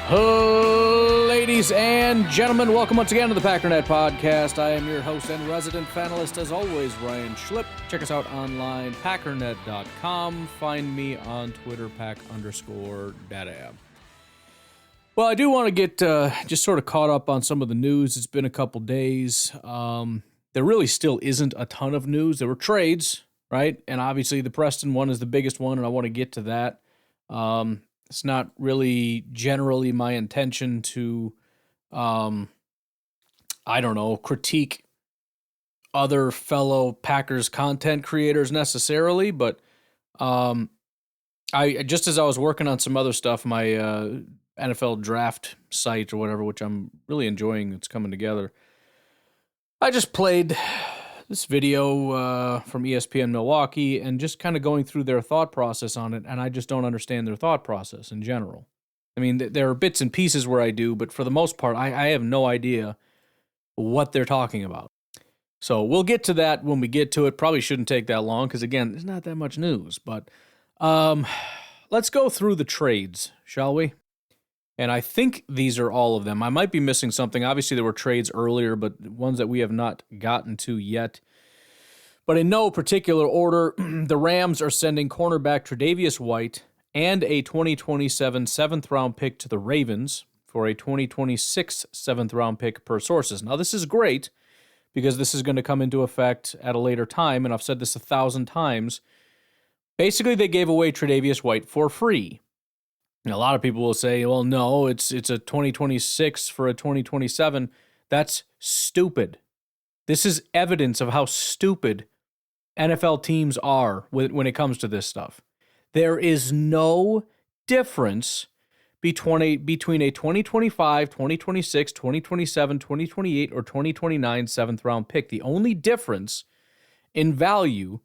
Ladies and gentlemen, welcome once again to the Packernet Podcast. I am your host and resident fanalist, as always, Ryan Schlipp. Check us out online, packernet.com. Find me on Twitter, pack_dadab. Well, I do want to get just sort of caught up on some of the news. It's been a couple days. There really still isn't a ton of news. There were trades, right? And obviously the Preston one is the biggest one, and I want to get to that. It's not really generally my intention to, critique other fellow Packers content creators necessarily, but I just as I was working on some other stuff, my NFL draft site or whatever, which I'm really enjoying, it's coming together, I just played this video from ESPN Milwaukee and just kind of going through their thought process on it, and I just don't understand their thought process in general. I mean, there are bits and pieces where I do, but for the most part, I have no idea what they're talking about. So we'll get to that when we get to it. Probably shouldn't take that long because, again, there's not that much news. But let's go through the trades, shall we? And I think these are all of them. I might be missing something. Obviously, there were trades earlier, but ones that we have not gotten to yet. But in no particular order, the Rams are sending cornerback Tre'Davious White and a 2027 seventh-round pick to the Ravens for a 2026 seventh-round pick per sources. Now, this is great because this is going to come into effect at a later time, and I've said this 1,000 times. Basically, they gave away Tre'Davious White for free. And a lot of people will say, well, no, it's a 2026 for a 2027. That's stupid. This is evidence of how stupid NFL teams are when it comes to this stuff. There is no difference between a 2025, 2026, 2027, 2028, or 2029 seventh-round pick. The only difference in value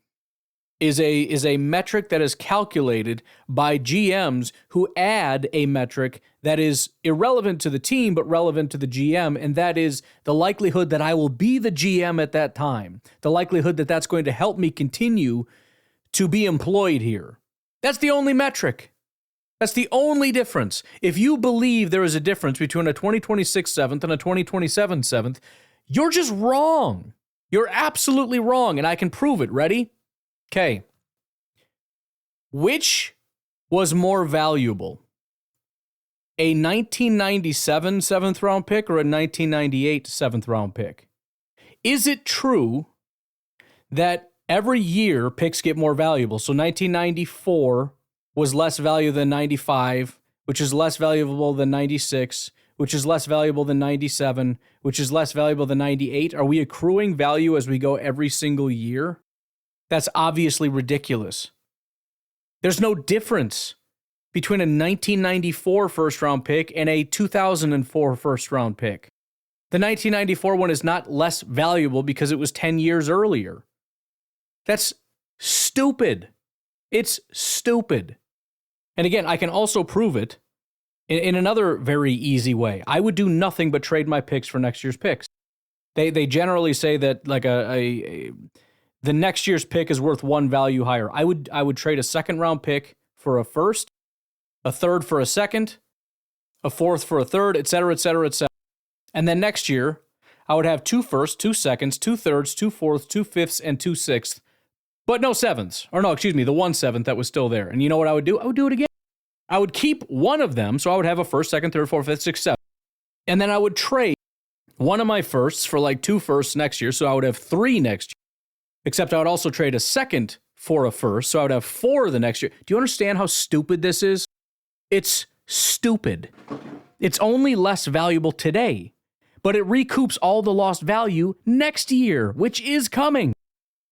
is a metric that is calculated by GMs who add a metric that is irrelevant to the team but relevant to the GM, and that is the likelihood that I will be the GM at that time, the likelihood that that's going to help me continue to be employed here. That's the only metric. That's the only difference. If you believe there is a difference between a 2026 seventh and a 2027 seventh, you're just wrong. You're absolutely wrong, and I can prove it. Ready? Okay. Which was more valuable? A 1997 seventh round pick or a 1998 seventh round pick? Is it true that every year picks get more valuable? So 1994 was less valuable than 95, which is less valuable than 96, which is less valuable than 97, which is less valuable than 98. Are we accruing value as we go every single year? That's obviously ridiculous. There's no difference between a 1994 first-round pick and a 2004 first-round pick. The 1994 one is not less valuable because it was 10 years earlier. That's stupid. It's stupid. And again, I can also prove it in another very easy way. I would do nothing but trade my picks for next year's picks. They generally say that like the next year's pick is worth one value higher. I would trade a second-round pick for a first, a third for a second, a fourth for a third, et cetera, et cetera, et cetera. And then next year, I would have 2 firsts, 2 seconds, 2 thirds, 2 fourths, 2 fifths, and 2 sixths, but no sevenths. Or no, excuse me, the 1 seventh that was still there. And you know what I would do? I would do it again. I would keep one of them, so I would have a first, second, third, fourth, fifth, sixth, seventh. And then I would trade one of my firsts for like 2 firsts next year, so I would have 3 next year. Except I would also trade a second for a first, so I would have 4 the next year. Do you understand how stupid this is? It's stupid. It's only less valuable today, but it recoups all the lost value next year, which is coming.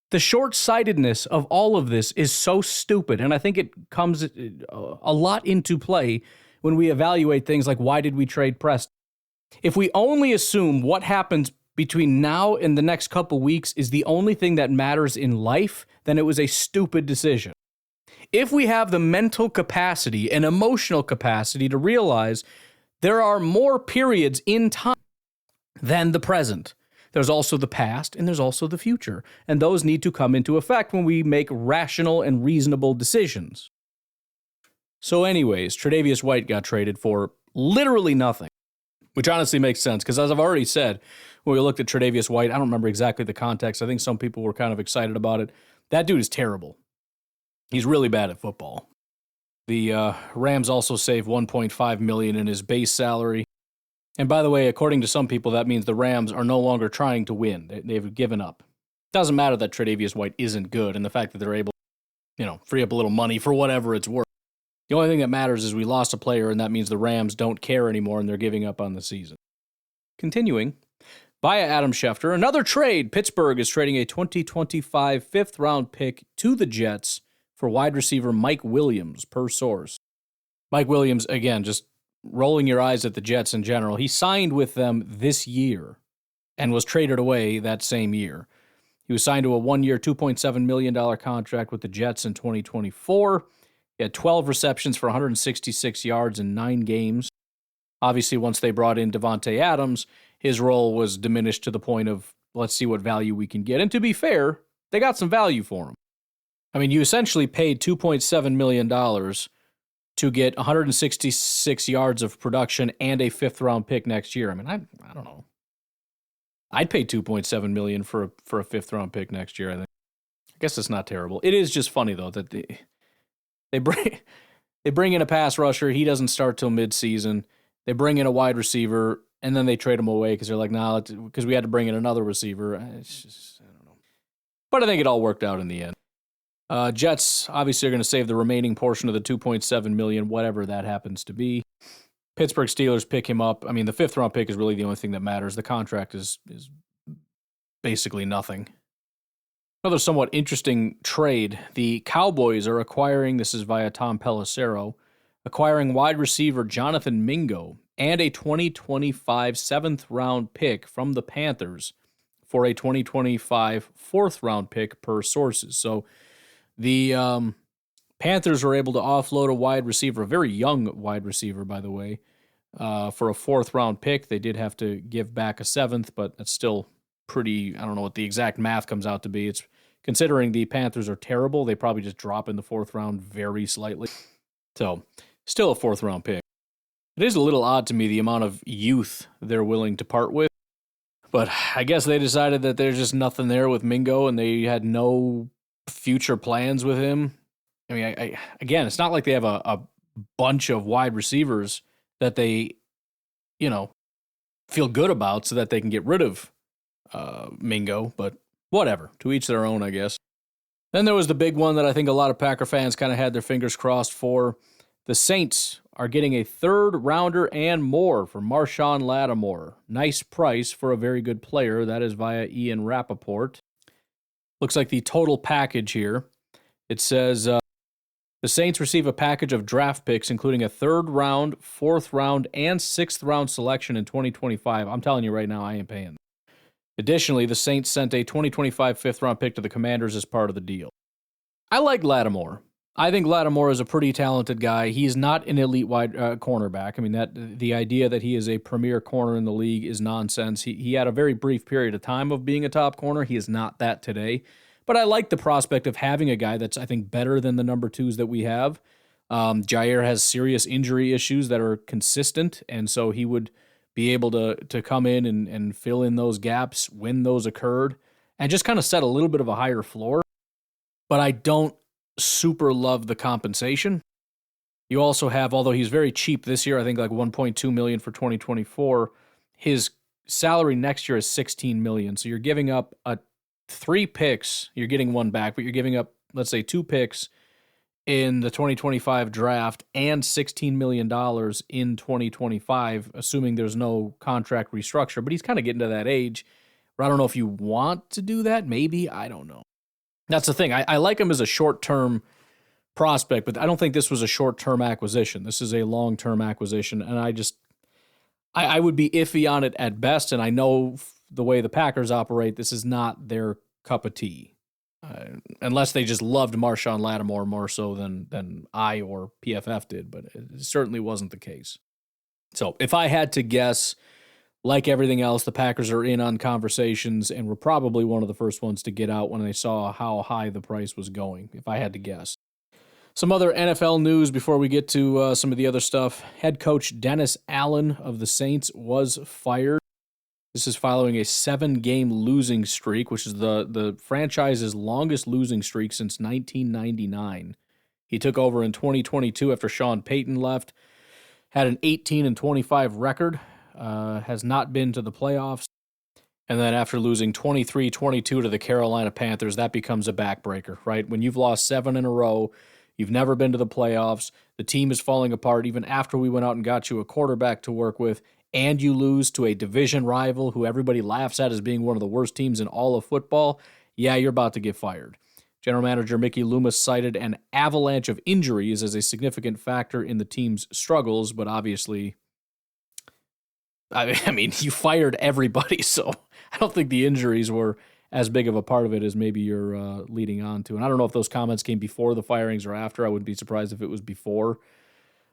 The short-sightedness of all of this is so stupid, and I think it comes a lot into play when we evaluate things like why did we trade Preston? If we only assume what happens between now and the next couple weeks is the only thing that matters in life, then it was a stupid decision. If we have the mental capacity and emotional capacity to realize there are more periods in time than the present, there's also the past and there's also the future, and those need to come into effect when we make rational and reasonable decisions. So anyways, Tre'Davious White got traded for Literally nothing, which honestly makes sense because, as I've already said, when we looked at Tre'Davious White, I don't remember exactly the context. I think some people were kind of excited about it. That dude is terrible. He's really bad at football. The Rams also saved $1.5 million in his base salary. And by the way, according to some people, that means the Rams are no longer trying to win. They've given up. Doesn't matter that Tre'Davious White isn't good, and the fact that they're able, free up a little money for whatever it's worth. The only thing that matters is we lost a player, and that means the Rams don't care anymore, and they're giving up on the season. Continuing, via Adam Schefter, another trade. Pittsburgh is trading a 2025 fifth-round pick to the Jets for wide receiver Mike Williams, per source. Mike Williams, again, just rolling your eyes at the Jets in general. He signed with them this year and was traded away that same year. He was signed to a one-year, $2.7 million contract with the Jets in 2024. He had 12 receptions for 166 yards in 9 games. Obviously, once they brought in Devontae Adams, his role was diminished to the point of, let's see what value we can get. And to be fair, they got some value for him. I mean, you essentially paid $2.7 million to get 166 yards of production and a fifth-round pick next year. I mean, I don't know. I'd pay $2.7 million for a fifth-round pick next year, I think. I guess it's not terrible. It is just funny, though, that they bring in a pass rusher. He doesn't start till midseason. They bring in a wide receiver, and then they trade him away because they're like, nah, because we had to bring in another receiver. It's just, I don't know. But I think it all worked out in the end. Jets obviously are going to save the remaining portion of the $2.7 million, whatever that happens to be. Pittsburgh Steelers pick him up. I mean, the fifth-round pick is really the only thing that matters. The contract is basically nothing. Another somewhat interesting trade. The Cowboys are acquiring, this is via Tom Pelissero, acquiring wide receiver Jonathan Mingo and a 2025 seventh-round pick from the Panthers for a 2025 fourth-round pick per sources. So the Panthers were able to offload a wide receiver, a very young wide receiver, by the way, for a fourth-round pick. They did have to give back a seventh, but that's still pretty, I don't know what the exact math comes out to be. It's considering the Panthers are terrible, they probably just drop in the fourth round very slightly. So, still a fourth-round pick. It is a little odd to me the amount of youth they're willing to part with, but I guess they decided that there's just nothing there with Mingo, and they had no future plans with him. I mean, again, it's not like they have a bunch of wide receivers that they, feel good about so that they can get rid of Mingo, but whatever. To each their own, I guess. Then there was the big one that I think a lot of Packer fans kind of had their fingers crossed for. The Saints are getting a third-rounder and more for Marshawn Lattimore. Nice price for a very good player. That is via Ian Rappaport. Looks like the total package here. It says the Saints receive a package of draft picks, including a third-round, fourth-round, and sixth-round selection in 2025. I'm telling you right now, I ain't paying. Additionally, the Saints sent a 2025 fifth-round pick to the Commanders as part of the deal. I like Lattimore. I think Lattimore is a pretty talented guy. He's not an elite wide cornerback. I mean, the idea that he is a premier corner in the league is nonsense. He had a very brief period of time of being a top corner. He is not that today. But I like the prospect of having a guy that's, I think, better than the number twos that we have. Jair has serious injury issues that are consistent, and so he would be able to come in and fill in those gaps when those occurred and just kind of set a little bit of a higher floor. But I don't super love the compensation. You also have, although he's very cheap this year, I think like $1.2 million for 2024, his salary next year is $16 million. So you're giving up 3 picks. You're getting one back, but you're giving up, let's say, 2 picks in the 2025 draft and $16 million in 2025, assuming there's no contract restructure. But he's kind of getting to that age where I don't know if you want to do that. Maybe. I don't know. That's the thing. I like him as a short-term prospect, but I don't think this was a short-term acquisition. This is a long-term acquisition, and I would be iffy on it at best, and I know the way the Packers operate, this is not their cup of tea. Unless they just loved Marshawn Lattimore more so than I or PFF did, but it certainly wasn't the case. So if I had to guess, like everything else, the Packers are in on conversations and were probably one of the first ones to get out when they saw how high the price was going, if I had to guess. Some other NFL news before we get to some of the other stuff. Head coach Dennis Allen of the Saints was fired. This is following a 7-game losing streak, which is the franchise's longest losing streak since 1999. He took over in 2022 after Sean Payton left, had an 18-25 record, has not been to the playoffs. And then after losing 23-22 to the Carolina Panthers, that becomes a backbreaker, right? When you've lost 7 in a row, you've never been to the playoffs, the team is falling apart even after we went out and got you a quarterback to work with, and you lose to a division rival who everybody laughs at as being one of the worst teams in all of football, yeah, you're about to get fired. General Manager Mickey Loomis cited an avalanche of injuries as a significant factor in the team's struggles, but obviously, I mean, you fired everybody, so I don't think the injuries were as big of a part of it as maybe you're leading on to. And I don't know if those comments came before the firings or after. I wouldn't be surprised if it was before.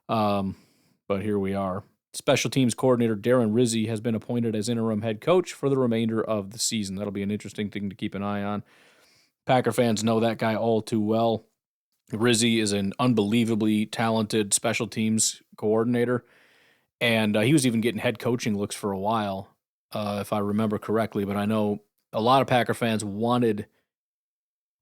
But here we are. Special teams coordinator Darren Rizzi has been appointed as interim head coach for the remainder of the season. That'll be an interesting thing to keep an eye on. Packer fans know that guy all too well. Rizzi is an unbelievably talented special teams coordinator, and he was even getting head coaching looks for a while, if I remember correctly. But I know a lot of Packer fans wanted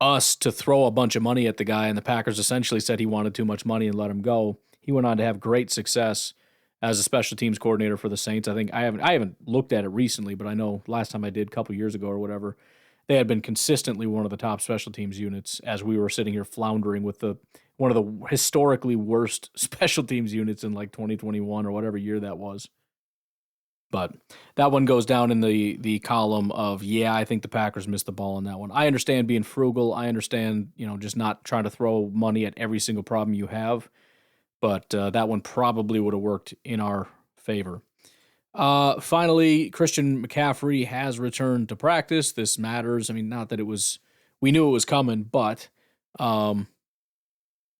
us to throw a bunch of money at the guy, and the Packers essentially said he wanted too much money and let him go. He went on to have great success as a special teams coordinator for the Saints. I think I haven't looked at it recently, but I know last time I did, a couple years ago or whatever, they had been consistently one of the top special teams units as we were sitting here floundering with one of the historically worst special teams units in like 2021 or whatever year that was. But that one goes down in the column of, yeah, I think the Packers missed the ball on that one. I understand being frugal. I understand, just not trying to throw money at every single problem you have. But that one probably would have worked in our favor. Finally, Christian McCaffrey has returned to practice. This matters. I mean, not that we knew it was coming, but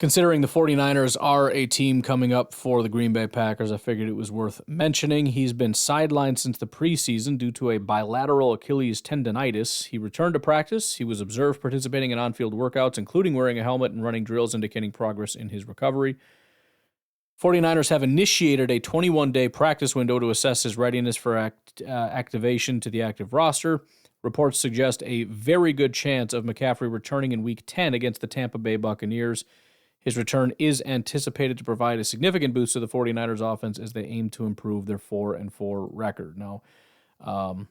considering the 49ers are a team coming up for the Green Bay Packers, I figured it was worth mentioning. He's been sidelined since the preseason due to a bilateral Achilles tendonitis. He returned to practice. He was observed participating in on-field workouts, including wearing a helmet and running drills indicating progress in his recovery. 49ers have initiated a 21-day practice window to assess his readiness for activation to the active roster. Reports suggest a very good chance of McCaffrey returning in Week 10 against the Tampa Bay Buccaneers. His return is anticipated to provide a significant boost to the 49ers offense as they aim to improve their 4-4 record. Now, I've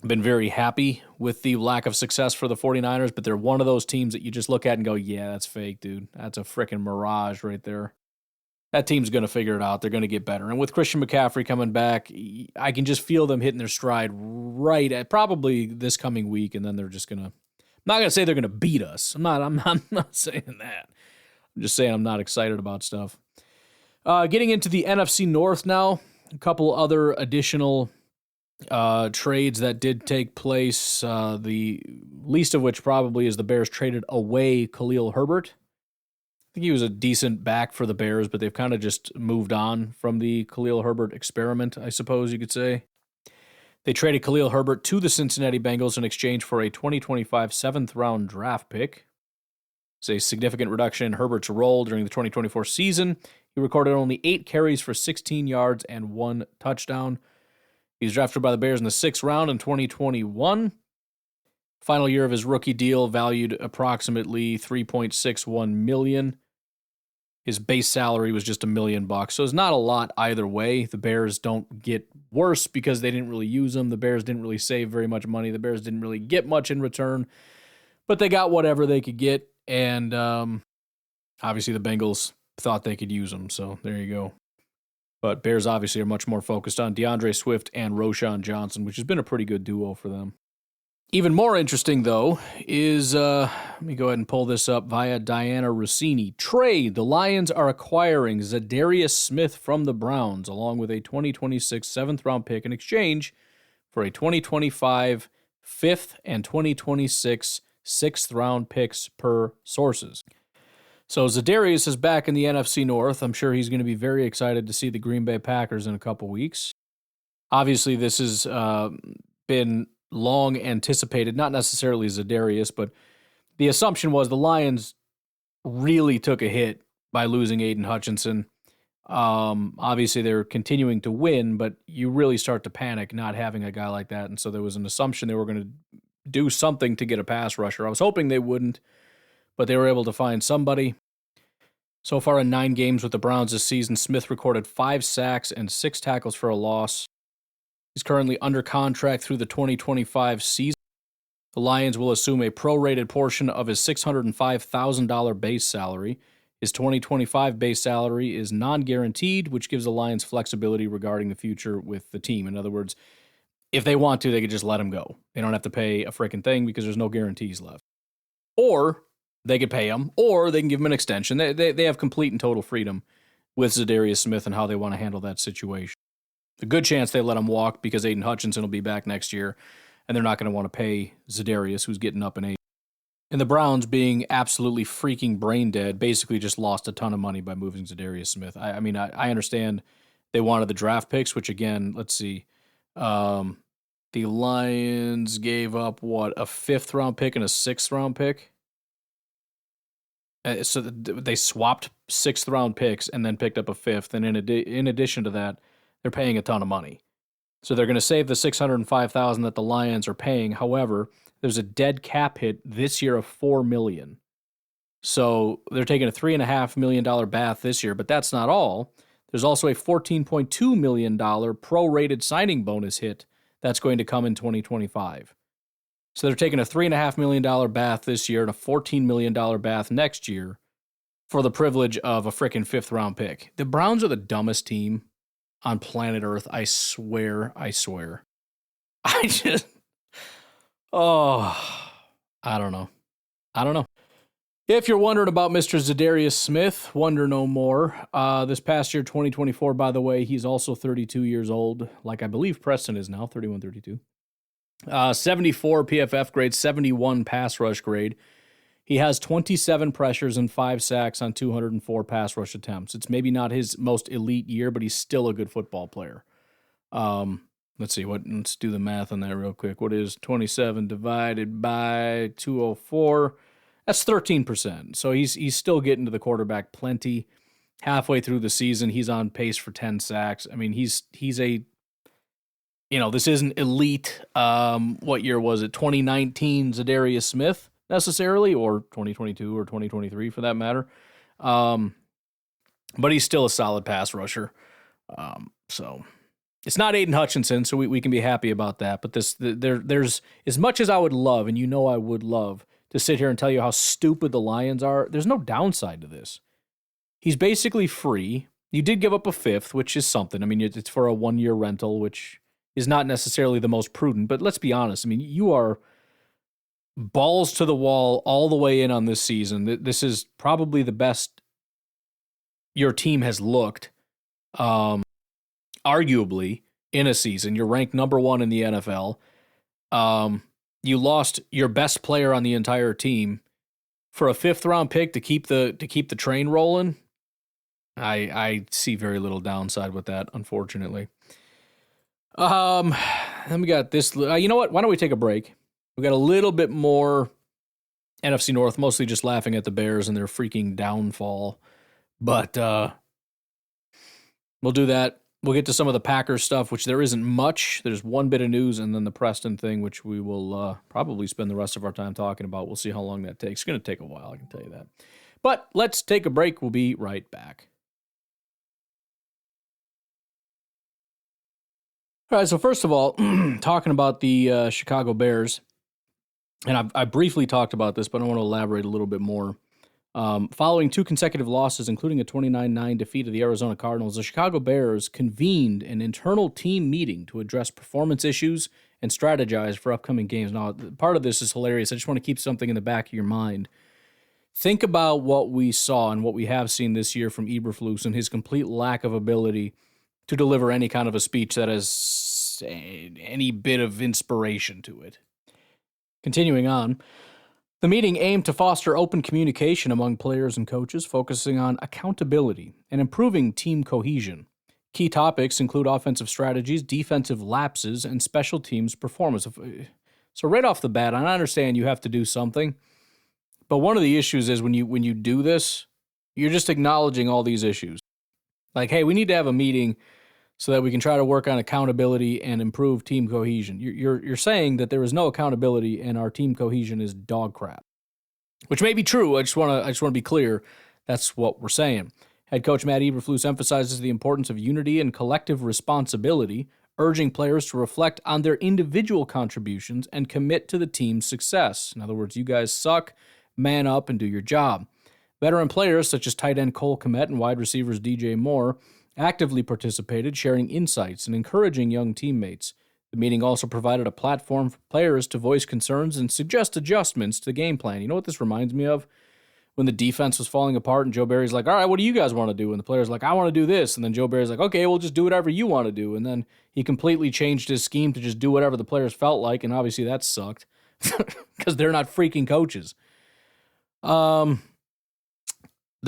been very happy with the lack of success for the 49ers, but they're one of those teams that you just look at and go, yeah, that's fake, dude. That's a freaking mirage right there. That team's going to figure it out. They're going to get better. And with Christian McCaffrey coming back, I can just feel them hitting their stride right at probably this coming week, and then they're just going to – I'm not going to say they're going to beat us. I'm not saying that. I'm just saying I'm not excited about stuff. Getting into the NFC North now, a couple other additional trades that did take place, the least of which probably is the Bears traded away Khalil Herbert. I think he was a decent back for the Bears, but they've kind of just moved on from the Khalil Herbert experiment, I suppose you could say. They traded Khalil Herbert to the Cincinnati Bengals in exchange for a 2025 7th-round draft pick. It's a significant reduction in Herbert's role during the 2024 season. He recorded only 8 carries for 16 yards and 1 touchdown. He was drafted by the Bears in the 6th round in 2021. Final year of his rookie deal valued approximately $3.61 million. His base salary was just $1 million, so it's not a lot either way. The Bears don't get worse because they didn't really use him. The Bears didn't really save very much money. The Bears didn't really get much in return, but they got whatever they could get, and obviously the Bengals thought they could use him, so there you go. But Bears obviously are much more focused on DeAndre Swift and Roschon Johnson, which has been a pretty good duo for them. Even more interesting, though, is, let me go ahead and pull this up via Diana Rossini. Trade: the Lions are acquiring Zadarius Smith from the Browns, along with a 2026 7th-round pick in exchange for a 2025 5th and 2026 6th-round picks per sources. So Zadarius is back in the NFC North. I'm sure he's going to be very excited to see the Green Bay Packers in a couple weeks. Obviously, this has been long anticipated, not necessarily Zadarius, but the assumption was the Lions really took a hit by losing Aiden Hutchinson. Obviously, they're continuing to win, but you really start to panic not having a guy like that. And so there was an assumption they were going to do something to get a pass rusher. I was hoping they wouldn't, but they were able to find somebody. So far in 9 games with the Browns this season, Smith recorded 5 sacks and 6 tackles for a loss. He's currently under contract through the 2025 season. The Lions will assume a prorated portion of his $605,000 base salary. His 2025 base salary is non-guaranteed, which gives the Lions flexibility regarding the future with the team. In other words, if they want to, they could just let him go. They don't have to pay a freaking thing because there's no guarantees left. Or they could pay him, or they can give him an extension. They have complete and total freedom with Zadarius Smith and how they want to handle that situation. A good chance they let him walk because Aiden Hutchinson will be back next year, and they're not going to want to pay Zadarius, who's getting up in age. And the Browns, being absolutely freaking brain dead, basically just lost a ton of money by moving Zadarius Smith. I mean, I understand they wanted the draft picks, which again, let's see. The Lions gave up, a 5th-round pick and a 6th-round pick? So they swapped 6th-round picks and then picked up a 5th. And in addition to that, they're paying a ton of money. So they're going to save the $605,000 that the Lions are paying. However, there's a dead cap hit this year of $4 million. So they're taking a $3.5 million bath this year, but that's not all. There's also a $14.2 million prorated signing bonus hit that's going to come in 2025. So they're taking a $3.5 million bath this year and a $14 million bath next year for the privilege of a frickin' 5th-round pick. The Browns are the dumbest team on planet Earth. I swear. I don't know. If you're wondering about Mr. Zadarius Smith, wonder no more. This past year, 2024, by the way, he's also 32 years old, like I believe Preston is now, 31, 32. 74 PFF grade, 71 pass rush grade. He has 27 pressures and 5 sacks on 204 pass rush attempts. It's maybe not his most elite year, but he's still a good football player. Let's do the math on that real quick. What is 27 divided by 204? That's 13%. So he's still getting to the quarterback plenty. Halfway through the season, he's on pace for 10 sacks. I mean, he's a, this isn't elite. What year was it? 2019 Zadarius Smith necessarily, or 2022 or 2023 for that matter. But he's still a solid pass rusher. So it's not Aiden Hutchinson, so we can be happy about that. But there's as much as I would love, and I would love to sit here and tell you how stupid the Lions are, there's no downside to this. He's basically free. You did give up a 5th, which is something. I mean, it's for a 1-year rental, which is not necessarily the most prudent. But let's be honest. I mean, you are balls to the wall all the way in on this season. This is probably the best your team has looked, arguably, in a season. You're ranked number 1 in the NFL. You lost your best player on the entire team for a 5th-round pick to keep the train rolling. I see very little downside with that, unfortunately. Then we got this. You know what? Why don't we take a break? We got a little bit more NFC North, mostly just laughing at the Bears and their freaking downfall. But we'll do that. We'll get to some of the Packers stuff, which there isn't much. There's one bit of news, and then the Preston thing, which we will probably spend the rest of our time talking about. We'll see how long that takes. It's going to take a while, I can tell you that. But let's take a break. We'll be right back. All right, so first of all, talking about the Chicago Bears, and I briefly talked about this, but I want to elaborate a little bit more. Following 2 consecutive losses, including a 29-9 defeat of the Arizona Cardinals, the Chicago Bears convened an internal team meeting to address performance issues and strategize for upcoming games. Now, part of this is hilarious. I just want to keep something in the back of your mind. Think about what we saw and what we have seen this year from Eberflus and his complete lack of ability to deliver any kind of a speech that has any bit of inspiration to it. Continuing on, the meeting aimed to foster open communication among players and coaches, focusing on accountability and improving team cohesion. Key topics include offensive strategies, defensive lapses, and special teams performance. So right off the bat, I understand you have to do something, But one of the issues is when you do this, you're just acknowledging all these issues. Like, hey, we need to have a meeting so that we can try to work on accountability and improve team cohesion. You're saying that there is no accountability and our team cohesion is dog crap, which may be true. I just want to be clear. That's what we're saying. Head coach Matt Eberflus emphasizes the importance of unity and collective responsibility, urging players to reflect on their individual contributions and commit to the team's success. In other words, you guys suck, man up, and do your job. Veteran players such as tight end Cole Kmet and wide receivers DJ Moore actively participated, sharing insights and encouraging young teammates. The meeting also provided a platform for players to voice concerns and suggest adjustments to the game plan. You know what this reminds me of? When the defense was falling apart and Joe Barry's like, all right, what do you guys want to do? And the player's like, I want to do this. And then Joe Barry's like, okay, we'll just do whatever you want to do. And then he completely changed his scheme to just do whatever the players felt like. And obviously that sucked because they're not freaking coaches. The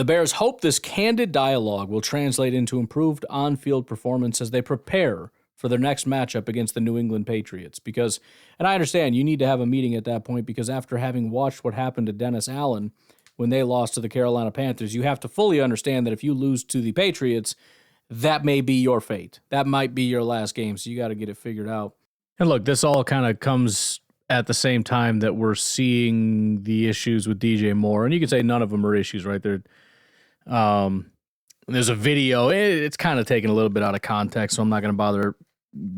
Bears hope this candid dialogue will translate into improved on-field performance as they prepare for their next matchup against the New England Patriots. Because, and I understand you need to have a meeting at that point because after having watched what happened to Dennis Allen when they lost to the Carolina Panthers, you have to fully understand that if you lose to the Patriots, that may be your fate. That might be your last game, so you got to get it figured out. And look, this all kind of comes at the same time that we're seeing the issues with DJ Moore, and you could say none of them are issues, right? There's a video. It's kind of taken a little bit out of context, so I'm not going to bother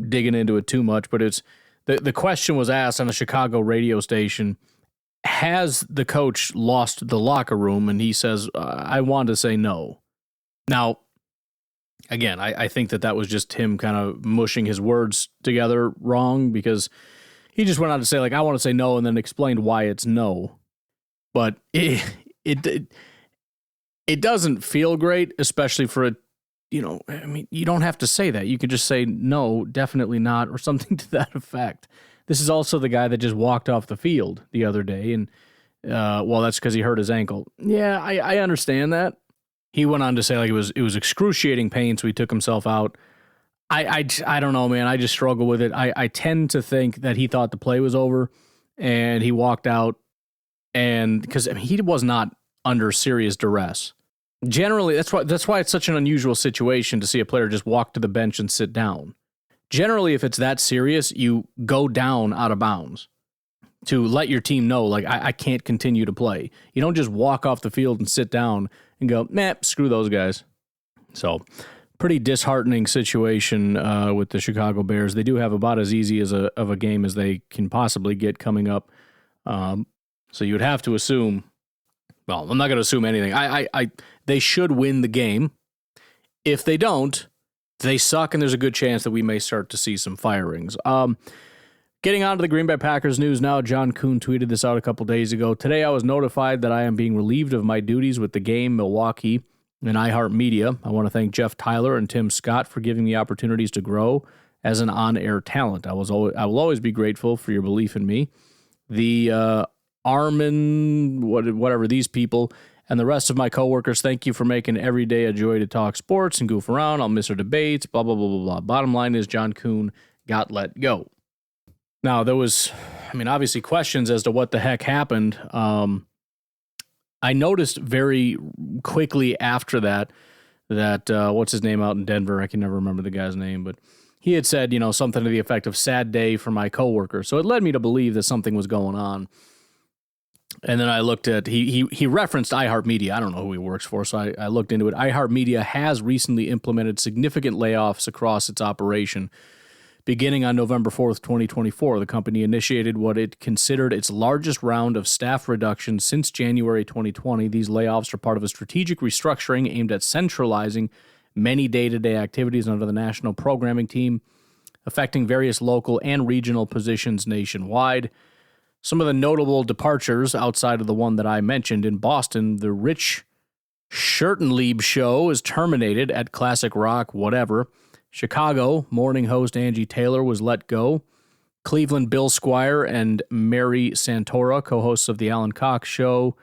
digging into it too much, but it's the question was asked on a Chicago radio station, has the coach lost the locker room? And he says, I want to say no. Now, again, I think that was just him kind of mushing his words together wrong because he just went on to say, like, I want to say no, and then explained why it's no. But it doesn't feel great, especially for you don't have to say that. You could just say no, definitely not, or something to that effect. This is also the guy that just walked off the field the other day, and that's because he hurt his ankle. Yeah, I understand that. He went on to say like it was excruciating pain, so he took himself out. I don't know, man. I just struggle with it. I tend to think that he thought the play was over, and he walked out, and because he was not under serious duress. Generally, that's why it's such an unusual situation to see a player just walk to the bench and sit down. Generally, if it's that serious, you go down out of bounds to let your team know, like, I can't continue to play. You don't just walk off the field and sit down and go, nah, screw those guys. So, pretty disheartening situation with the Chicago Bears. They do have about as easy of a game as they can possibly get coming up. So you would have to assume, well, I'm not going to assume anything. They should win the game. If they don't, they suck, and there's a good chance that we may start to see some firings. Getting on to the Green Bay Packers news now, John Kuhn tweeted this out a couple days ago. Today I was notified that I am being relieved of my duties with the game, Milwaukee, and iHeartMedia. I want to thank Jeff Tyler and Tim Scott for giving me opportunities to grow as an on-air talent. I will always be grateful for your belief in me. The Armin, whatever, these people, and the rest of my coworkers, thank you for making every day a joy to talk sports and goof around. I'll miss our debates, blah, blah, blah, blah, blah. Bottom line is John Kuhn got let go. Now, there was, obviously questions as to what the heck happened. I noticed very quickly after that what's his name out in Denver? I can never remember the guy's name, but he had said, something to the effect of sad day for my coworker. So it led me to believe that something was going on. And then I looked at, he referenced iHeartMedia. I don't know who he works for, so I looked into it. iHeartMedia has recently implemented significant layoffs across its operation. Beginning on November 4th, 2024, the company initiated what it considered its largest round of staff reductions since January 2020. These layoffs are part of a strategic restructuring aimed at centralizing many day-to-day activities under the national programming team, affecting various local and regional positions nationwide. Some of the notable departures outside of the one that I mentioned in Boston, the Rich Schurtenlieb show is terminated at Classic Rock, whatever. Chicago, morning host Angie Taylor was let go. Cleveland, Bill Squire and Mary Santora, co-hosts of the Alan Cox Show.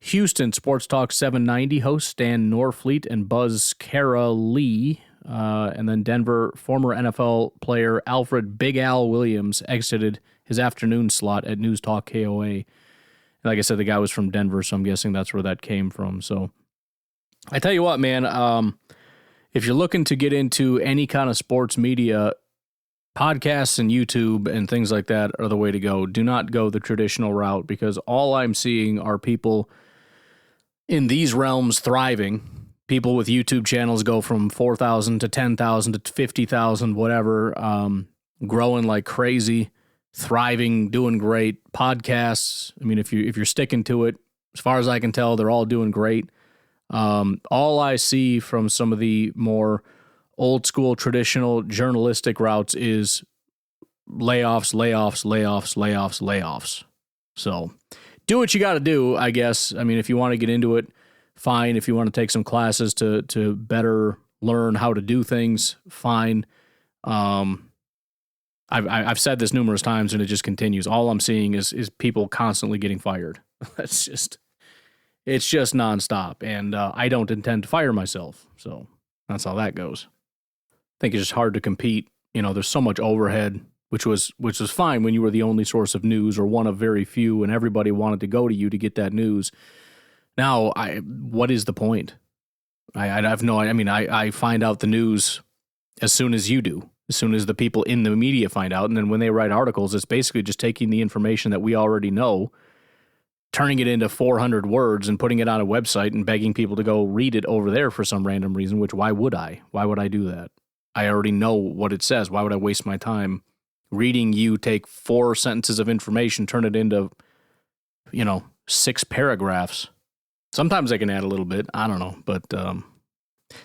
Houston, Sports Talk 790 host Stan Norfleet and Buzz Kara Lee. And then Denver, former NFL player Alfred Big Al Williams exited his afternoon slot at News Talk KOA. Like I said, the guy was from Denver, so I'm guessing that's where that came from. So I tell you what, man, if you're looking to get into any kind of sports media, podcasts and YouTube and things like that are the way to go. Do not go the traditional route, because all I'm seeing are people in these realms thriving. People with YouTube channels go from 4,000 to 10,000 to 50,000, whatever, growing like crazy, thriving, doing great. Podcasts, I mean, if you're sticking to it, as far as I can tell, they're all doing great. All I see from some of the more old school, traditional journalistic routes is layoffs. So do what you got to do, I guess. I mean, if you want to get into it, fine. If you want to take some classes to better learn how to do things, fine. I've said this numerous times, and it just continues. All I'm seeing is people constantly getting fired. It's just nonstop, and I don't intend to fire myself. So that's how that goes. I think it's just hard to compete. There's so much overhead, which was fine when you were the only source of news or one of very few, and everybody wanted to go to you to get that news. Now, what is the point? I find out the news as soon as you do, as soon as the people in the media find out, and then when they write articles, it's basically just taking the information that we already know, turning it into 400 words and putting it on a website and begging people to go read it over there for some random reason, which why would I? Why would I do that? I already know what it says. Why would I waste my time reading you take 4 sentences of information, turn it into, 6 paragraphs? Sometimes I can add a little bit. I don't know, but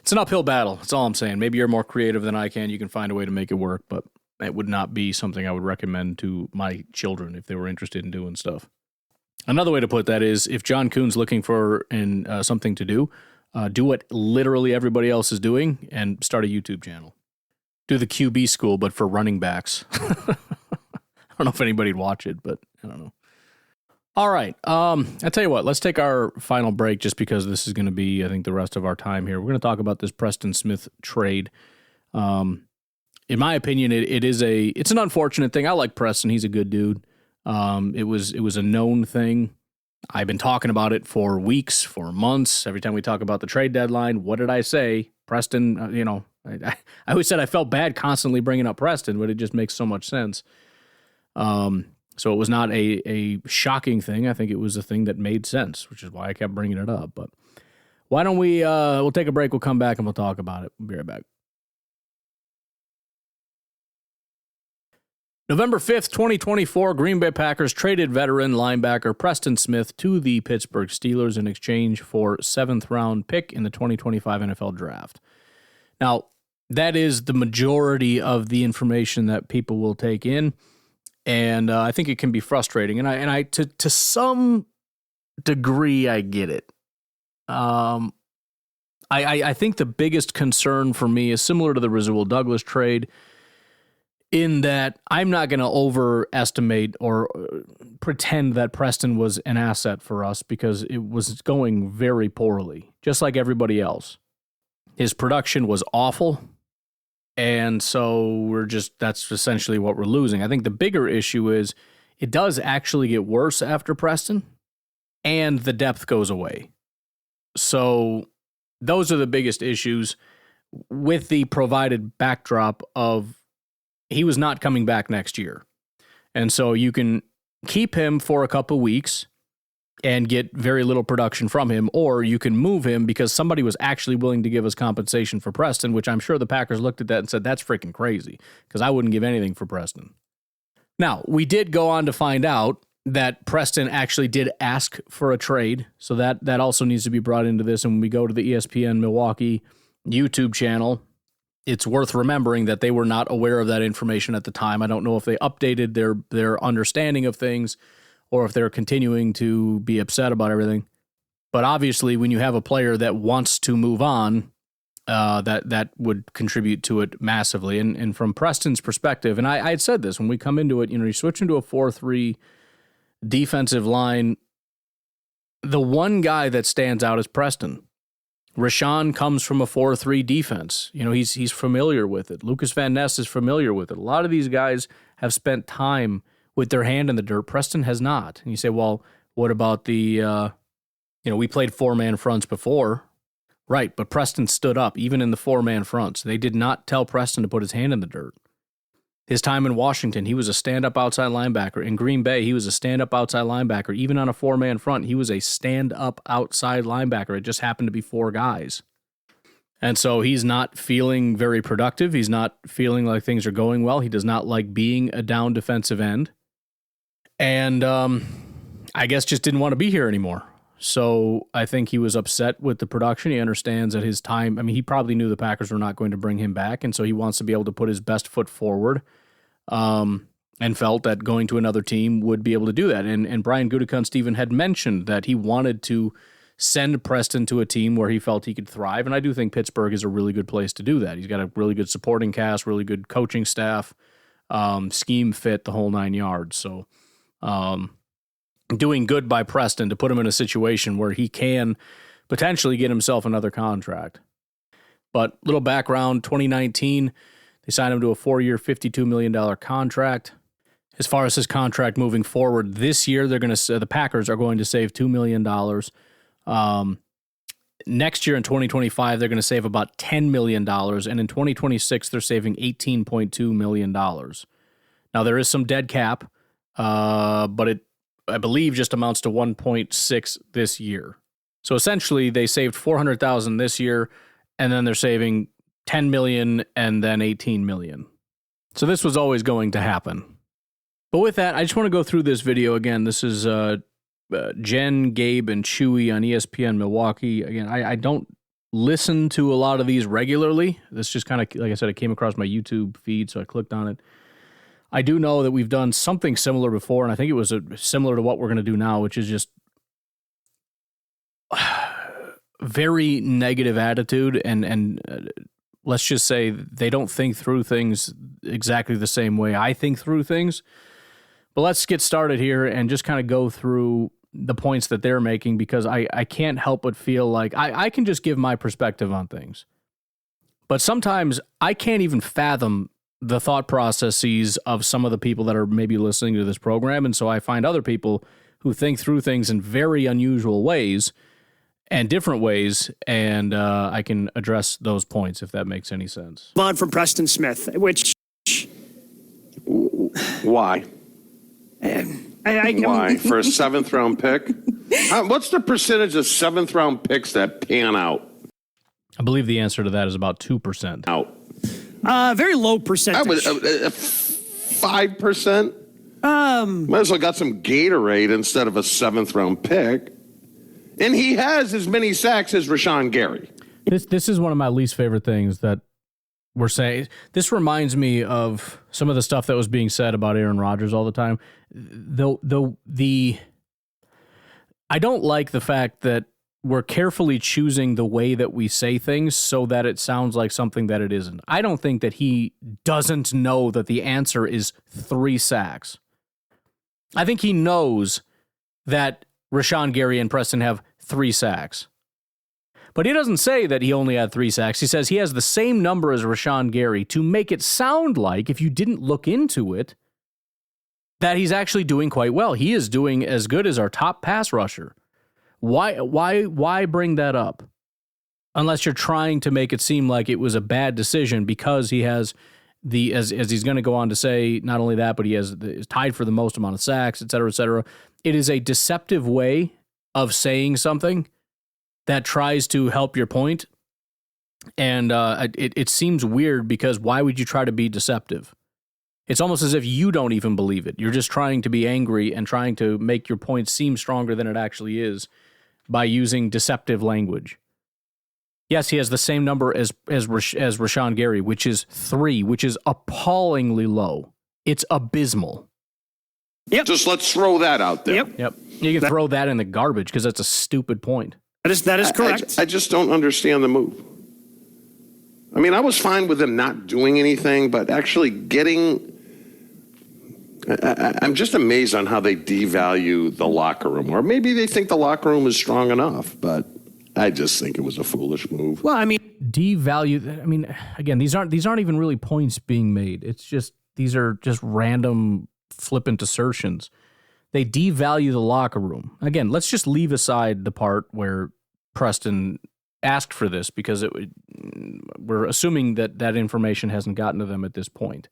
it's an uphill battle. That's all I'm saying. Maybe you're more creative than I can. You can find a way to make it work, but it would not be something I would recommend to my children if they were interested in doing stuff. Another way to put that is, if John Kuhn's looking for something to do what literally everybody else is doing and start a YouTube channel. Do the QB school, but for running backs. I don't know if anybody'd watch it, but I don't know. All right. I tell you what, let's take our final break, just because this is going to be, I think, the rest of our time here. We're going to talk about this Preston Smith trade. In my opinion, it's an unfortunate thing. I like Preston. He's a good dude. It was a known thing. I've been talking about it for weeks, for months. Every time we talk about the trade deadline, what did I say? Preston, I always said I felt bad constantly bringing up Preston, but it just makes so much sense. So it was not a shocking thing. I think it was a thing that made sense, which is why I kept bringing it up. But why don't we'll take a break, we'll come back, and we'll talk about it. We'll be right back. November 5th, 2024, Green Bay Packers traded veteran linebacker Preston Smith to the Pittsburgh Steelers in exchange for 7th-round pick in the 2025 NFL Draft. Now, that is the majority of the information that people will take in, and I think it can be frustrating. And I to some degree, I get it. I think the biggest concern for me is similar to the Rasul Douglas trade, in that I'm not going to overestimate or pretend that Preston was an asset for us, because it was going very poorly, just like everybody else. His production was awful, and so that's essentially what we're losing. I think the bigger issue is it does actually get worse after Preston, and the depth goes away. So those are the biggest issues, with the provided backdrop of he was not coming back next year. And so you can keep him for a couple weeks and get very little production from him, or you can move him because somebody was actually willing to give us compensation for Preston, which I'm sure the Packers looked at that and said, that's freaking crazy, because I wouldn't give anything for Preston. Now, we did go on to find out that Preston actually did ask for a trade, so that also needs to be brought into this. And when we go to the ESPN Milwaukee YouTube channel, it's worth remembering that they were not aware of that information at the time. I don't know if they updated their understanding of things, or if they're continuing to be upset about everything. But obviously, when you have a player that wants to move on, that would contribute to it massively. And from Preston's perspective, and I had said this when we come into it, you switch into a 4-3 defensive line. The one guy that stands out is Preston. Rashawn comes from a 4-3 defense. He's familiar with it. Lucas Van Ness is familiar with it. A lot of these guys have spent time with their hand in the dirt. Preston has not. And you say, well, What about the, we played 4-man fronts before. Right, but Preston stood up, even in the 4-man fronts. They did not tell Preston to put his hand in the dirt. His time in Washington, he was a stand-up outside linebacker. In Green Bay, he was a stand-up outside linebacker. Even on a 4-man front, he was a stand-up outside linebacker. It just happened to be 4 guys. And so he's not feeling very productive. He's not feeling like things are going well. He does not like being a down defensive end. And I guess just didn't want to be here anymore. So I think he was upset with the production. He understands that his time, he probably knew the Packers were not going to bring him back, and so he wants to be able to put his best foot forward, and felt that going to another team would be able to do that. And Brian Gutekunst even had mentioned that he wanted to send Preston to a team where he felt he could thrive, and I do think Pittsburgh is a really good place to do that. He's got a really good supporting cast, really good coaching staff, scheme fit, the whole 9 yards. So doing good by Preston to put him in a situation where he can potentially get himself another contract. But little background, 2019, they signed him to a 4-year, $52 million contract. As far as his contract moving forward this year, the Packers are going to save $2 million. Next year in 2025, they're going to save about $10 million. And in 2026, they're saving $18.2 million. Now, there is some dead cap, but it, I believe, just amounts to 1.6 this year. So essentially, they saved $400,000 this year, and then they're saving $10 million and then $18 million. So this was always going to happen. But with that, I just want to go through this video again. This is Jen, Gabe, and Chewy on ESPN Milwaukee. Again, I don't listen to a lot of these regularly. This just kind of, like I said, it came across my YouTube feed, so I clicked on it. I do know that we've done something similar before, and I think it was similar to what we're going to do now, which is just very negative attitude, and let's just say they don't think through things exactly the same way I think through things. But let's get started here and just kind of go through the points that they're making, because I can't help but feel like I can just give my perspective on things. But sometimes I can't even fathom the thought processes of some of the people that are maybe listening to this program. And so I find other people who think through things in very unusual ways and different ways, and I can address those points if that makes any sense. On from Preston Smith, which... Why? Why? For a 7th-round pick? What's the percentage of 7th-round picks that pan out? I believe the answer to that is about 2%. Out. Very low percentage. 5%? Might as well got some Gatorade instead of a 7th-round pick. And he has as many sacks as Rashawn Gary. This is one of my least favorite things that we're saying. This reminds me of some of the stuff that was being said about Aaron Rodgers all the time. I don't like the fact that we're carefully choosing the way that we say things so that it sounds like something that it isn't. I don't think that he doesn't know that the answer is 3 sacks. I think he knows that Rashawn Gary and Preston have 3 sacks. But he doesn't say that he only had 3 sacks. He says he has the same number as Rashawn Gary to make it sound like, if you didn't look into it, that he's actually doing quite well. He is doing as good as our top pass rusher. Why bring that up? Unless you're trying to make it seem like it was a bad decision because he has as he's going to go on to say, not only that, but he is tied for the most amount of sacks, et cetera, et cetera. It is a deceptive way of saying something that tries to help your point. And it seems weird, because why would you try to be deceptive? It's almost as if you don't even believe it. You're just trying to be angry and trying to make your point seem stronger than it actually is by using deceptive language. Yes, he has the same number as Rashawn Gary, which is 3, which is appallingly low. It's abysmal. Yep. Just let's throw that out there. Yep. You can throw that in the garbage because that's a stupid point. That is correct. I just don't understand the move. I mean, I was fine with them not doing anything, but actually getting... I'm just amazed on how they devalue the locker room. Or maybe they think the locker room is strong enough, but I just think it was a foolish move. Well, I mean... Devalue... I mean, again, these aren't even really points being made. It's just... These are just random flippant assertions. they devalue the locker room. Again, let's just leave aside the part where Preston asked for this because we're assuming that information hasn't gotten to them at this point.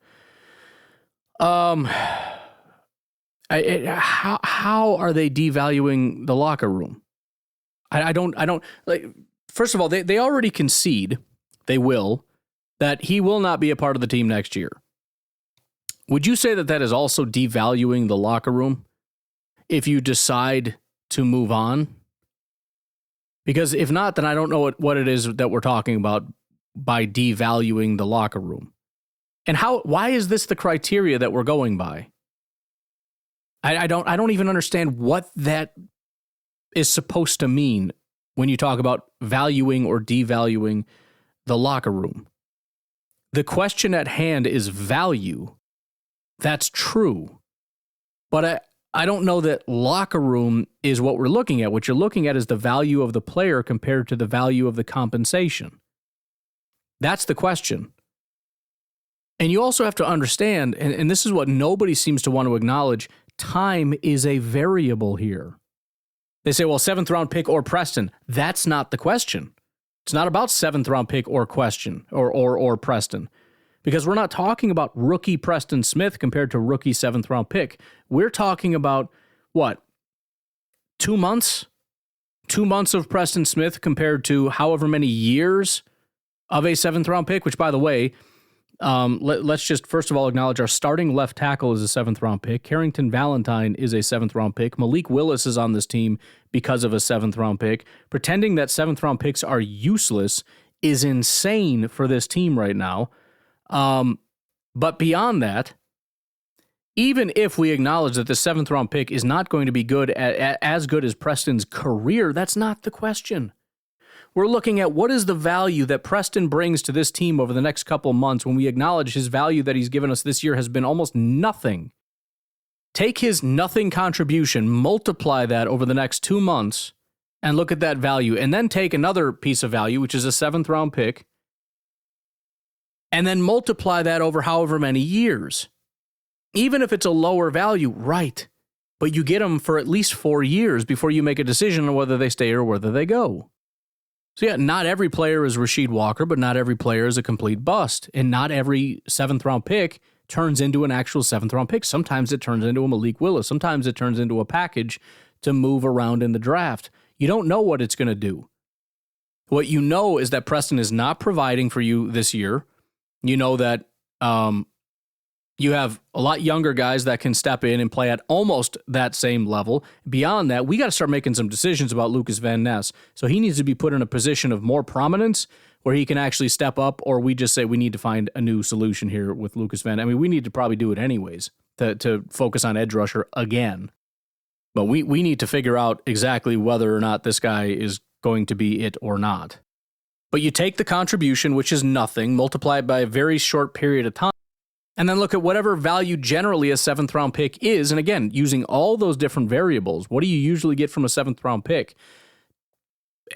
How are they devaluing the locker room? I don't like. First of all, they already concede they will that he will not be a part of the team next year. Would you say that is also devaluing the locker room if you decide to move on? Because if not, then I don't know what it is that we're talking about by devaluing the locker room. And why is this the criteria that we're going by? I don't even understand what that is supposed to mean when you talk about valuing or devaluing the locker room. The question at hand is value. That's true. But I don't know that locker room is what we're looking at. What you're looking at is the value of the player compared to the value of the compensation. That's the question. And you also have to understand, and this is what nobody seems to want to acknowledge, time is a variable here. They say, well, 7th round pick or Preston. That's not the question. It's not about 7th round pick or question or Preston. Because we're not talking about rookie Preston Smith compared to rookie 7th round pick. We're talking about, what, 2 months? 2 months of Preston Smith compared to however many years of a 7th round pick, which, by the way, let's just first of all acknowledge our starting left tackle is a 7th round pick. Carrington Valentine is a 7th round pick. Malik Willis is on this team because of a 7th round pick. Pretending that 7th round picks are useless is insane for this team right now. But beyond that, even if we acknowledge that the 7th round pick is not going to be good as good as Preston's career, that's not the question. We're looking at what is the value that Preston brings to this team over the next couple months when we acknowledge his value that he's given us this year has been almost nothing. Take his nothing contribution, multiply that over the next 2 months, and look at that value. And then take another piece of value, which is a 7th round pick, and then multiply that over however many years. Even if it's a lower value, right, but you get them for at least 4 years before you make a decision on whether they stay or whether they go. So yeah, not every player is Rasheed Walker, but not every player is a complete bust. And not every 7th round pick turns into an actual 7th round pick. Sometimes it turns into a Malik Willis. Sometimes it turns into a package to move around in the draft. You don't know what it's going to do. What you know is that Preston is not providing for you this year. You know that you have a lot younger guys that can step in and play at almost that same level. Beyond that, we got to start making some decisions about Lucas Van Ness. So he needs to be put in a position of more prominence where he can actually step up, or we just say we need to find a new solution here with Lucas Van Ness. I mean, we need to probably do it anyways to focus on edge rusher again. But we need to figure out exactly whether or not this guy is going to be it or not. But you take the contribution, which is nothing, multiply it by a very short period of time, and then look at whatever value generally a 7th round pick is. And again, using all those different variables, what do you usually get from a 7th round pick?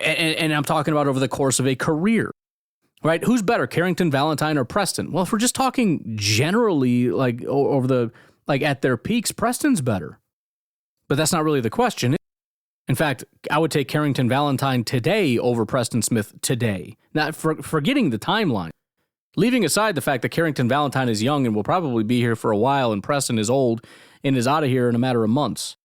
And I'm talking about over the course of a career, right? Who's better, Carrington Valentine or Preston? Well, if we're just talking generally, like over the, like at their peaks, Preston's better. But that's not really the question. In fact, I would take Carrington Valentine today over Preston Smith today. Not forgetting the timeline. Leaving aside the fact that Carrington Valentine is young and will probably be here for a while, and Preston is old and is out of here in a matter of months.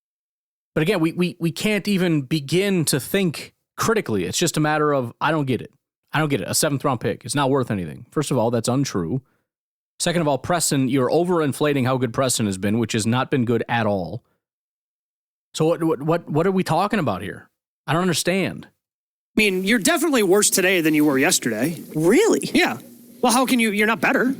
But again, we can't even begin to think critically. It's just a matter of, I don't get it. A 7th round pick. It's not worth anything. First of all, that's untrue. Second of all, Preston, you're overinflating how good Preston has been, which has not been good at all. So what are we talking about here? I don't understand. I mean, you're definitely worse today than you were yesterday. Really? Yeah. Well, how can you're not better.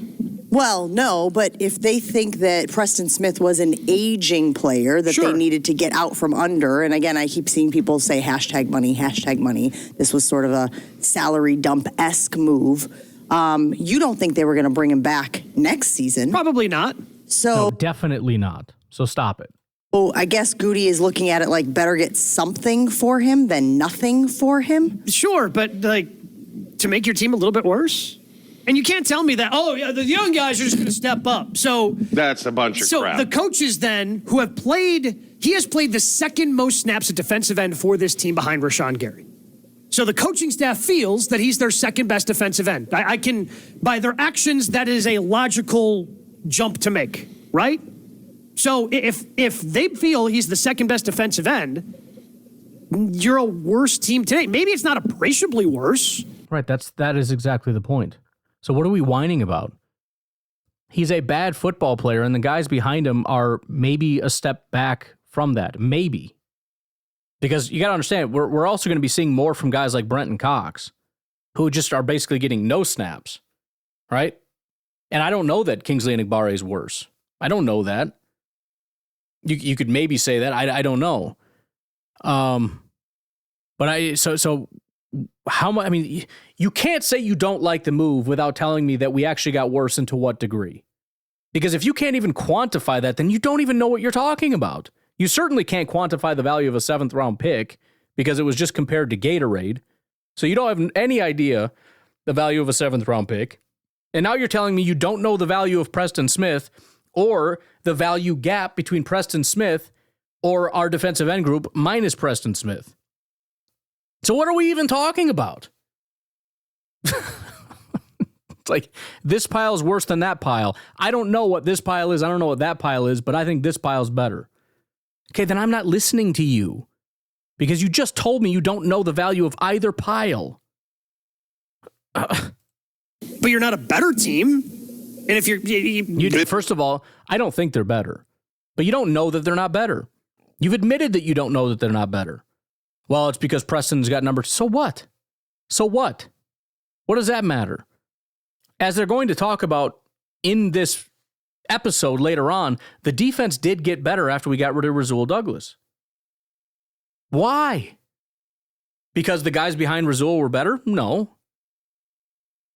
Well, no, but if they think that Preston Smith was an aging player that Sure. they needed to get out from under, and again, I keep seeing people say hashtag money. This was sort of a salary dump-esque move. You don't think they were going to bring him back next season? Probably not. So, No, definitely not. So stop it. well, I guess Goody is looking at it like better get something for him than nothing for him. Sure, but like to make your team a little bit worse? And you can't tell me that, the young guys are just going to step up. So that's a bunch of crap. So the coaches then who have he has played the second most snaps at defensive end for this team behind Rashawn Gary. So the coaching staff feels that he's their second best defensive end. I can, by their actions, that is a logical jump to make, right? So if they feel he's the second best defensive end, you're a worse team today. Maybe it's not appreciably worse. Right, that is exactly the point. So what are we whining about? He's a bad football player, and the guys behind him are maybe a step back from that. Maybe. Because you got to understand, we're also going to be seeing more from guys like Brenton Cox, who just are basically getting no snaps, right? And I don't know that Kingsley Enagbare is worse. I don't know that. You could maybe say that. I don't know. But so how much? I mean, you can't say you don't like the move without telling me that we actually got worse and to what degree. Because if you can't even quantify that, then you don't even know what you're talking about. You certainly can't quantify the value of a 7th-round pick because it was just compared to Gatorade. So you don't have any idea the value of a 7th-round pick. And now you're telling me you don't know the value of Preston Smith or the value gap between Preston Smith or our defensive end group minus Preston Smith. So what are we even talking about? It's like, this pile's worse than that pile. I don't know what this pile is. I don't know what that pile is, but I think this pile's better. Okay, then I'm not listening to you because you just told me you don't know the value of either pile. But you're not a better team. And if you're... First of all, I don't think they're better. But you don't know that they're not better. You've admitted that you don't know that they're not better. Well, it's because Preston's got number two. So what? So what? What does that matter? As they're going to talk about in this episode later on, the defense did get better after we got rid of Rasul Douglas. Why? Because the guys behind Rasul were better? No.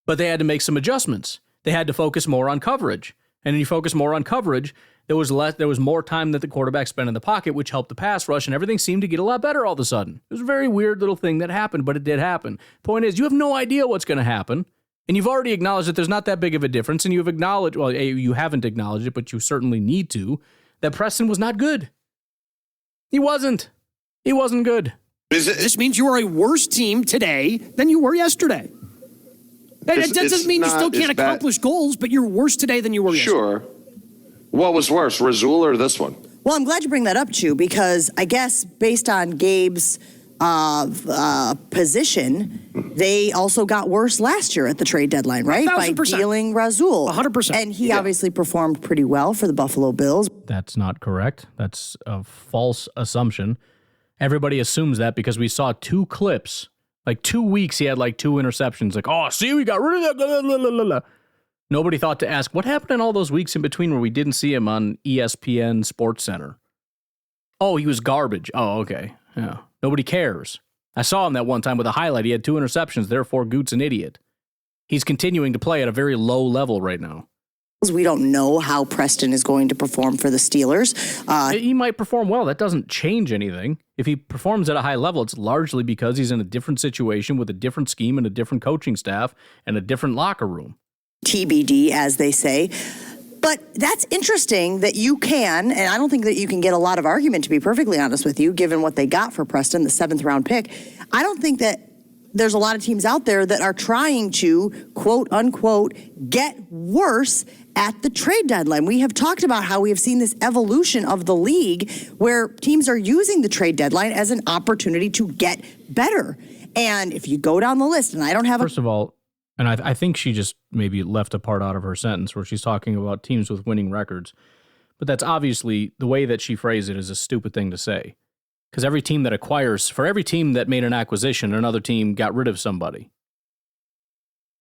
But they had to make some adjustments. They had to focus more on coverage. And when you focus more on coverage, there was more time that the quarterback spent in the pocket, which helped the pass rush, and everything seemed to get a lot better all of a sudden. It was a very weird little thing that happened, but it did happen. Point is, you have no idea what's going to happen, and you've already acknowledged that there's not that big of a difference, and you've acknowledged, well, you haven't acknowledged it, but you certainly need to, that Preston was not good. He wasn't. He wasn't good. This means you are a worse team today than you were yesterday. That doesn't mean you still can't accomplish goals, but you're worse today than you were yesterday. Sure. What was worse, Rasul or this one? Well, I'm glad you bring that up, Chew, because I guess based on Gabe's position, they also got worse last year at the trade deadline, right? 1,000%. By dealing Rasul. 100%. And he obviously performed pretty well for the Buffalo Bills. That's not correct. That's a false assumption. Everybody assumes that because we saw 2 clips. Like 2 weeks, he had like 2 interceptions. Like, oh, see, we got rid of that. Blah, blah, blah, blah, blah. Nobody thought to ask, what happened in all those weeks in between where we didn't see him on ESPN Sports Center? Oh, he was garbage. Oh, okay. Yeah. Nobody cares. I saw him that one time with a highlight. He had 2 interceptions. Therefore, Goot's an idiot. He's continuing to play at a very low level right now. We don't know how Preston is going to perform for the Steelers. He might perform well. That doesn't change anything. If he performs at a high level, it's largely because he's in a different situation with a different scheme and a different coaching staff and a different locker room. TBD, as they say. But that's interesting that you can, and I don't think that you can get a lot of argument, to be perfectly honest with you, given what they got for Preston, the 7th-round pick. I don't think that there's a lot of teams out there that are trying to, quote unquote, get worse at the trade deadline. We have talked about how we have seen this evolution of the league where teams are using the trade deadline as an opportunity to get better. And if you go down the list, and I don't have First of all, and I think she just maybe left a part out of her sentence where she's talking about teams with winning records. But that's obviously, the way that she phrased it is a stupid thing to say. Because every team that acquires, for every team that made an acquisition, another team got rid of somebody.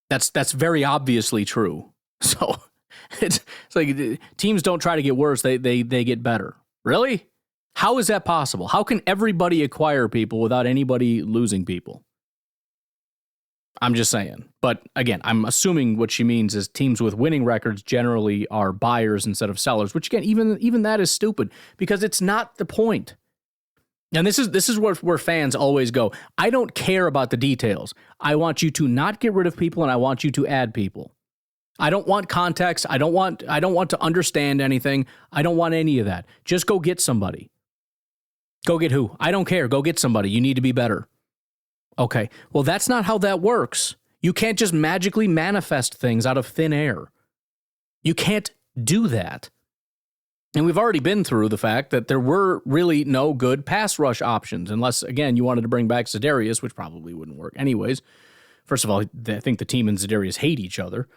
That's very obviously true. So it's like teams don't try to get worse, they get better. Really? How is that possible? How can everybody acquire people without anybody losing people? I'm just saying. But again, I'm assuming what she means is teams with winning records generally are buyers instead of sellers, which again, even that is stupid because it's not the point. And this is where fans always go, I don't care about the details. I want you to not get rid of people and I want you to add people. I don't want context. I don't want to understand anything. I don't want any of that. Just go get somebody. Go get who? I don't care. Go get somebody. You need to be better. Okay. Well, that's not how that works. You can't just magically manifest things out of thin air. You can't do that. And we've already been through the fact that there were really no good pass rush options, unless, again, you wanted to bring back Za'Darius, which probably wouldn't work anyways. First of all, I think the team and Za'Darius hate each other.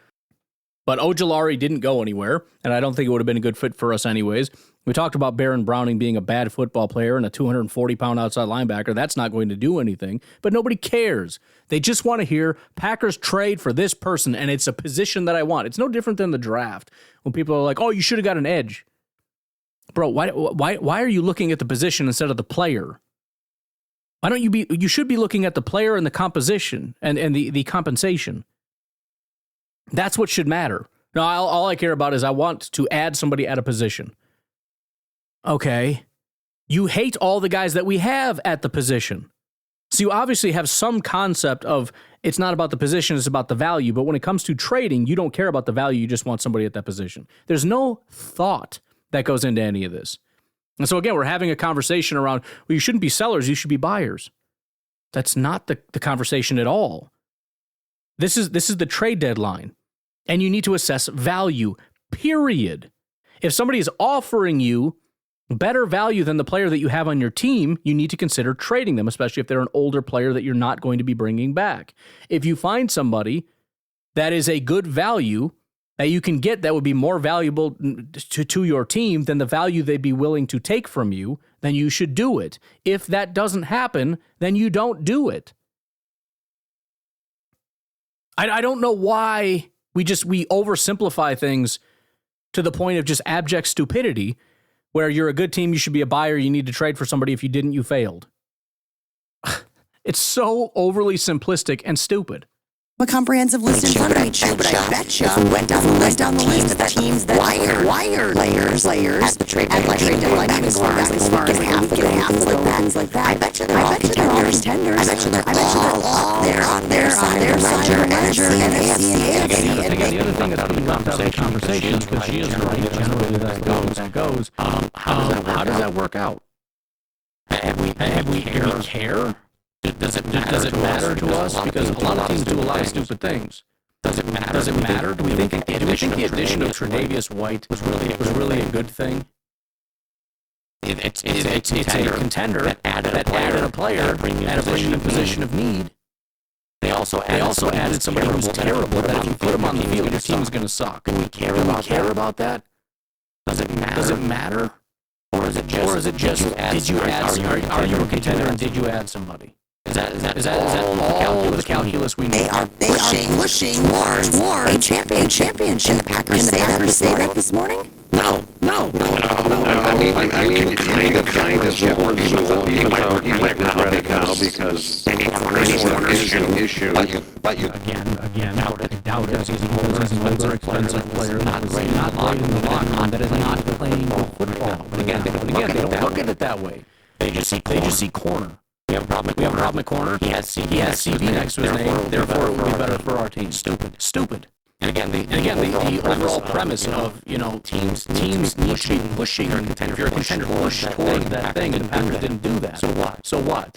But Ojulari didn't go anywhere, and I don't think it would have been a good fit for us anyways. We talked about Baron Browning being a bad football player and a 240-pound outside linebacker. That's not going to do anything, but nobody cares. They just want to hear Packers trade for this person, and it's a position that I want. It's no different than the draft when people are like, oh, you should have got an edge. Bro, why are you looking at the position instead of the player? Why don't you should be looking at the player and the composition and the compensation. That's what should matter. No, all I care about is I want to add somebody at a position. Okay. You hate all the guys that we have at the position. So you obviously have some concept of it's not about the position, it's about the value. But when it comes to trading, you don't care about the value. You just want somebody at that position. There's no thought that goes into any of this. And so again, we're having a conversation around, well, you shouldn't be sellers, you should be buyers. That's not the conversation at all. This is the trade deadline. And you need to assess value, period. If somebody is offering you better value than the player that you have on your team, you need to consider trading them, especially if they're an older player that you're not going to be bringing back. If you find somebody that is a good value that you can get that would be more valuable to your team than the value they'd be willing to take from you, then you should do it. If that doesn't happen, then you don't do it. I don't know why we oversimplify things to the point of just abject stupidity, where you're a good team, you should be a buyer, you need to trade for somebody. If you didn't, you failed. It's so overly simplistic and stupid. A comprehensive list in front of me, but I bet you if we went down the list of teams that wired players at the trade deadline back as far as half like that. I bet you they're all contenders. I bet you they're all up there on their side of the ledger, NFC and AFC. The other thing that's being left out of the conversation, because she is right, generally that goes. How does that work out? Have we care? Does it matter to us? Because a lot of teams do a lot of stupid things. Does it matter? Do we think the addition of Tre'Davious White was really a good thing? It's a contender that added a player at a position of need. They also added somebody who's terrible that if you put him on the field, your team's going to suck. Do we care about that? Does it matter? Or is it just did you add? Are you a contender and did you add somebody? Is that all the calculus we need? They are pushing towards a championship. The Packers say that this morning? No. I mean, kind of support right now because it's an issue. But you again, doubt it. He's an older, expensive player, not great in the locker room, that is not playing football. But again, they don't look at it that way. They just see corner. We have a problem at corner. He has CB next to his name. Therefore, it would be better for our team. Stupid. And again, the overall premise of teams pushing. If you're a contender, push toward that thing, and the Packers didn't do that. So what?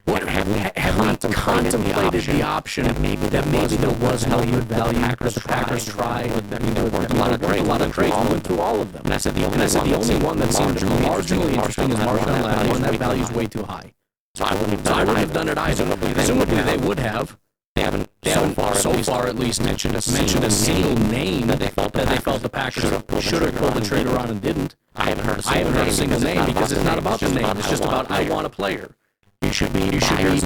Have we contemplated the option that maybe there was value that the Packers tried? A lot of trades went through all of them. And I said the only one that seemed marginally interesting is Marshawn Lattimore, and that value is way too high. So I wouldn't have done it either. Presumably they would have. They haven't so far at least mentioned a single name that they felt the Packers should have pulled the trade around and didn't. I haven't heard a single name because it's not about the name. It's just about I want a player. You should be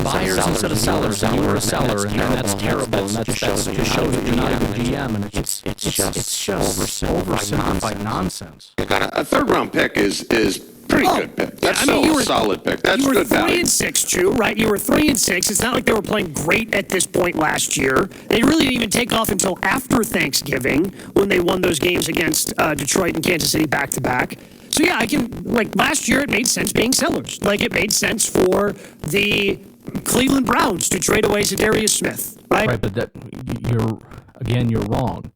buyers instead of sellers. And you were a seller, and that's terrible. And that just shows that you're not a good GM. And it's just oversimplified nonsense. A third-round pick is pretty good pick. That's a solid pick. That's good value. You were 3-6, Drew, right? You were 3-6. It's not like they were playing great at this point last year. They really didn't even take off until after Thanksgiving when they won those games against Detroit and Kansas City back-to-back. So, yeah, last year it made sense being sellers. It made sense for the Cleveland Browns to trade away Zadarius Smith, right? Right, but you're wrong.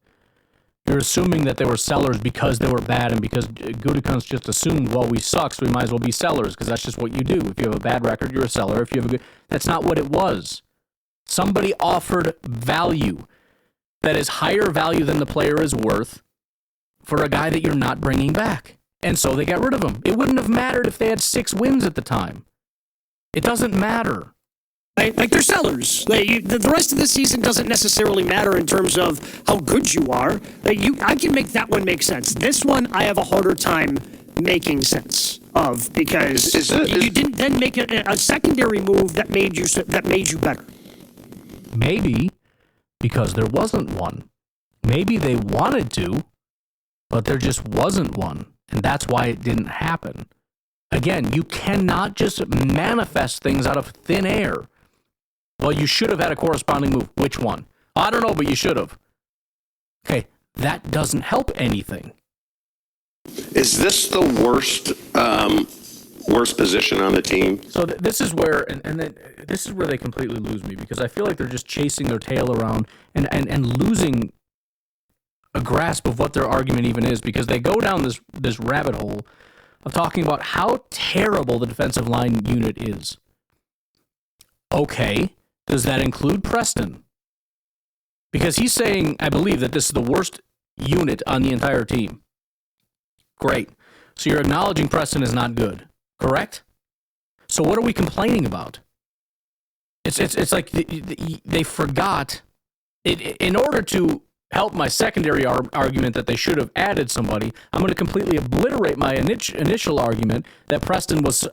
You're assuming that they were sellers because they were bad and because Gutekunst just assumed, well, we suck, so we might as well be sellers because that's just what you do. If you have a bad record, you're a seller. If you have a good... That's not what it was. Somebody offered value that is higher value than the player is worth for a guy that you're not bringing back. And so they got rid of him. It wouldn't have mattered if they had 6 wins at the time. It doesn't matter. Like they're sellers. The rest of the season doesn't necessarily matter in terms of how good you are. I can make that one make sense. This one, I have a harder time making sense of because you didn't then make a secondary move that made you better. Maybe because there wasn't one. Maybe they wanted to, but there just wasn't one, and that's why it didn't happen. Again, you cannot just manifest things out of thin air. Well, you should have had a corresponding move. Which one? I don't know, but you should have. Okay, that doesn't help anything. Is this the worst position on the team? So this is where, this is where they completely lose me, because I feel like they're just chasing their tail around and losing a grasp of what their argument even is, because they go down this rabbit hole of talking about how terrible the defensive line unit is. Okay, does that include Preston? Because he's saying, I believe, that this is the worst unit on the entire team. Great. So you're acknowledging Preston is not good, correct? So what are we complaining about? It's like they forgot. In order to help my secondary argument that they should have added somebody, I'm going to completely obliterate my initial argument that Preston was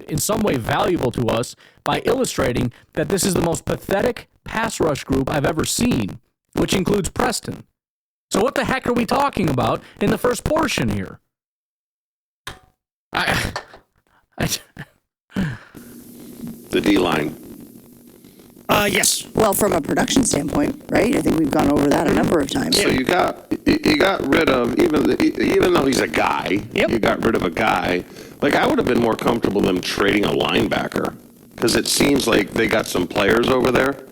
in some way valuable to us by illustrating that this is the most pathetic pass rush group I've ever seen, which includes Preston. So what the heck are we talking about in the first portion here? The D-line. Yes. Well, from a production standpoint, right? I think we've gone over that a number of times. So you got rid of, even though he's a guy, Yep. You got rid of a guy. Like, I would have been more comfortable them trading a linebacker, because it seems like they got some players over there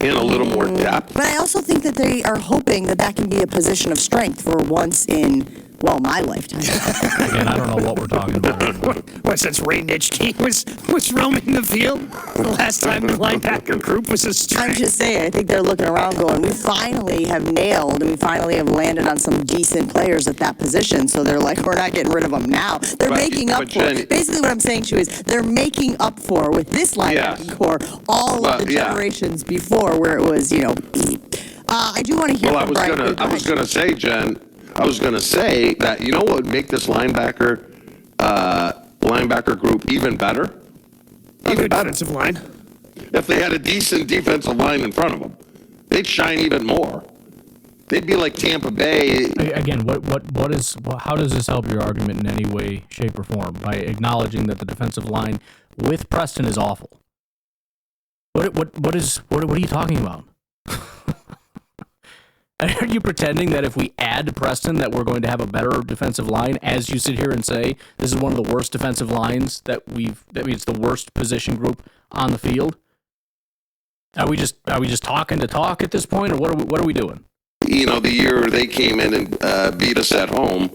and a little more depth. But I also think that they are hoping that can be a position of strength for once in, my lifetime. Again, I don't know what we're talking about. What, since Ray Nitschke was roaming the field? The last time the linebacker group was a strength. I'm just saying, I think they're looking around going, we finally have nailed and we finally have landed on some decent players at that position. So they're like, we're not getting rid of them now. They're making up for it. Basically what I'm saying to you is they're making up for, with this linebacking core, all of the generations before where it was, I do want to hear from Brian. I was going to say, Jen, that, what would make this linebacker group even better? Even better. Defensive line. If they had a decent defensive line in front of them, they'd shine even more. They'd be like Tampa Bay. Again, how does this help your argument in any way, shape, or form? By acknowledging that the defensive line with Preston is awful. What are you talking about? Are you pretending that if we add Preston that we're going to have a better defensive line, as you sit here and say this is one of the worst defensive lines that it's the worst position group on the field? Are we just talking to talk at this point, or what are we doing? The year they came in and beat us at home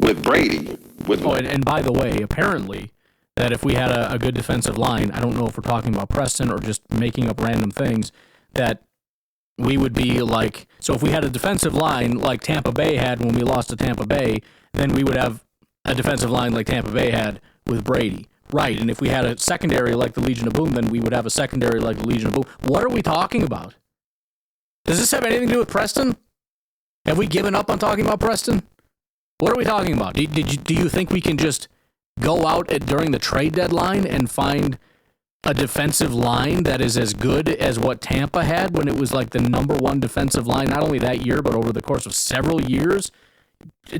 with Brady. And by the way, apparently that if we had a good defensive line, I don't know if we're talking about Preston or just making up random things, that we would be like, so if we had a defensive line like Tampa Bay had when we lost to Tampa Bay, then we would have a defensive line like Tampa Bay had with Brady. Right, and if we had a secondary like the Legion of Boom, then we would have a secondary like the Legion of Boom. What are we talking about? Does this have anything to do with Preston? Have we given up on talking about Preston? What are we talking about? Do you think we can just go out during the trade deadline and find a defensive line that is as good as what Tampa had when it was like the number one defensive line, not only that year, but over the course of several years?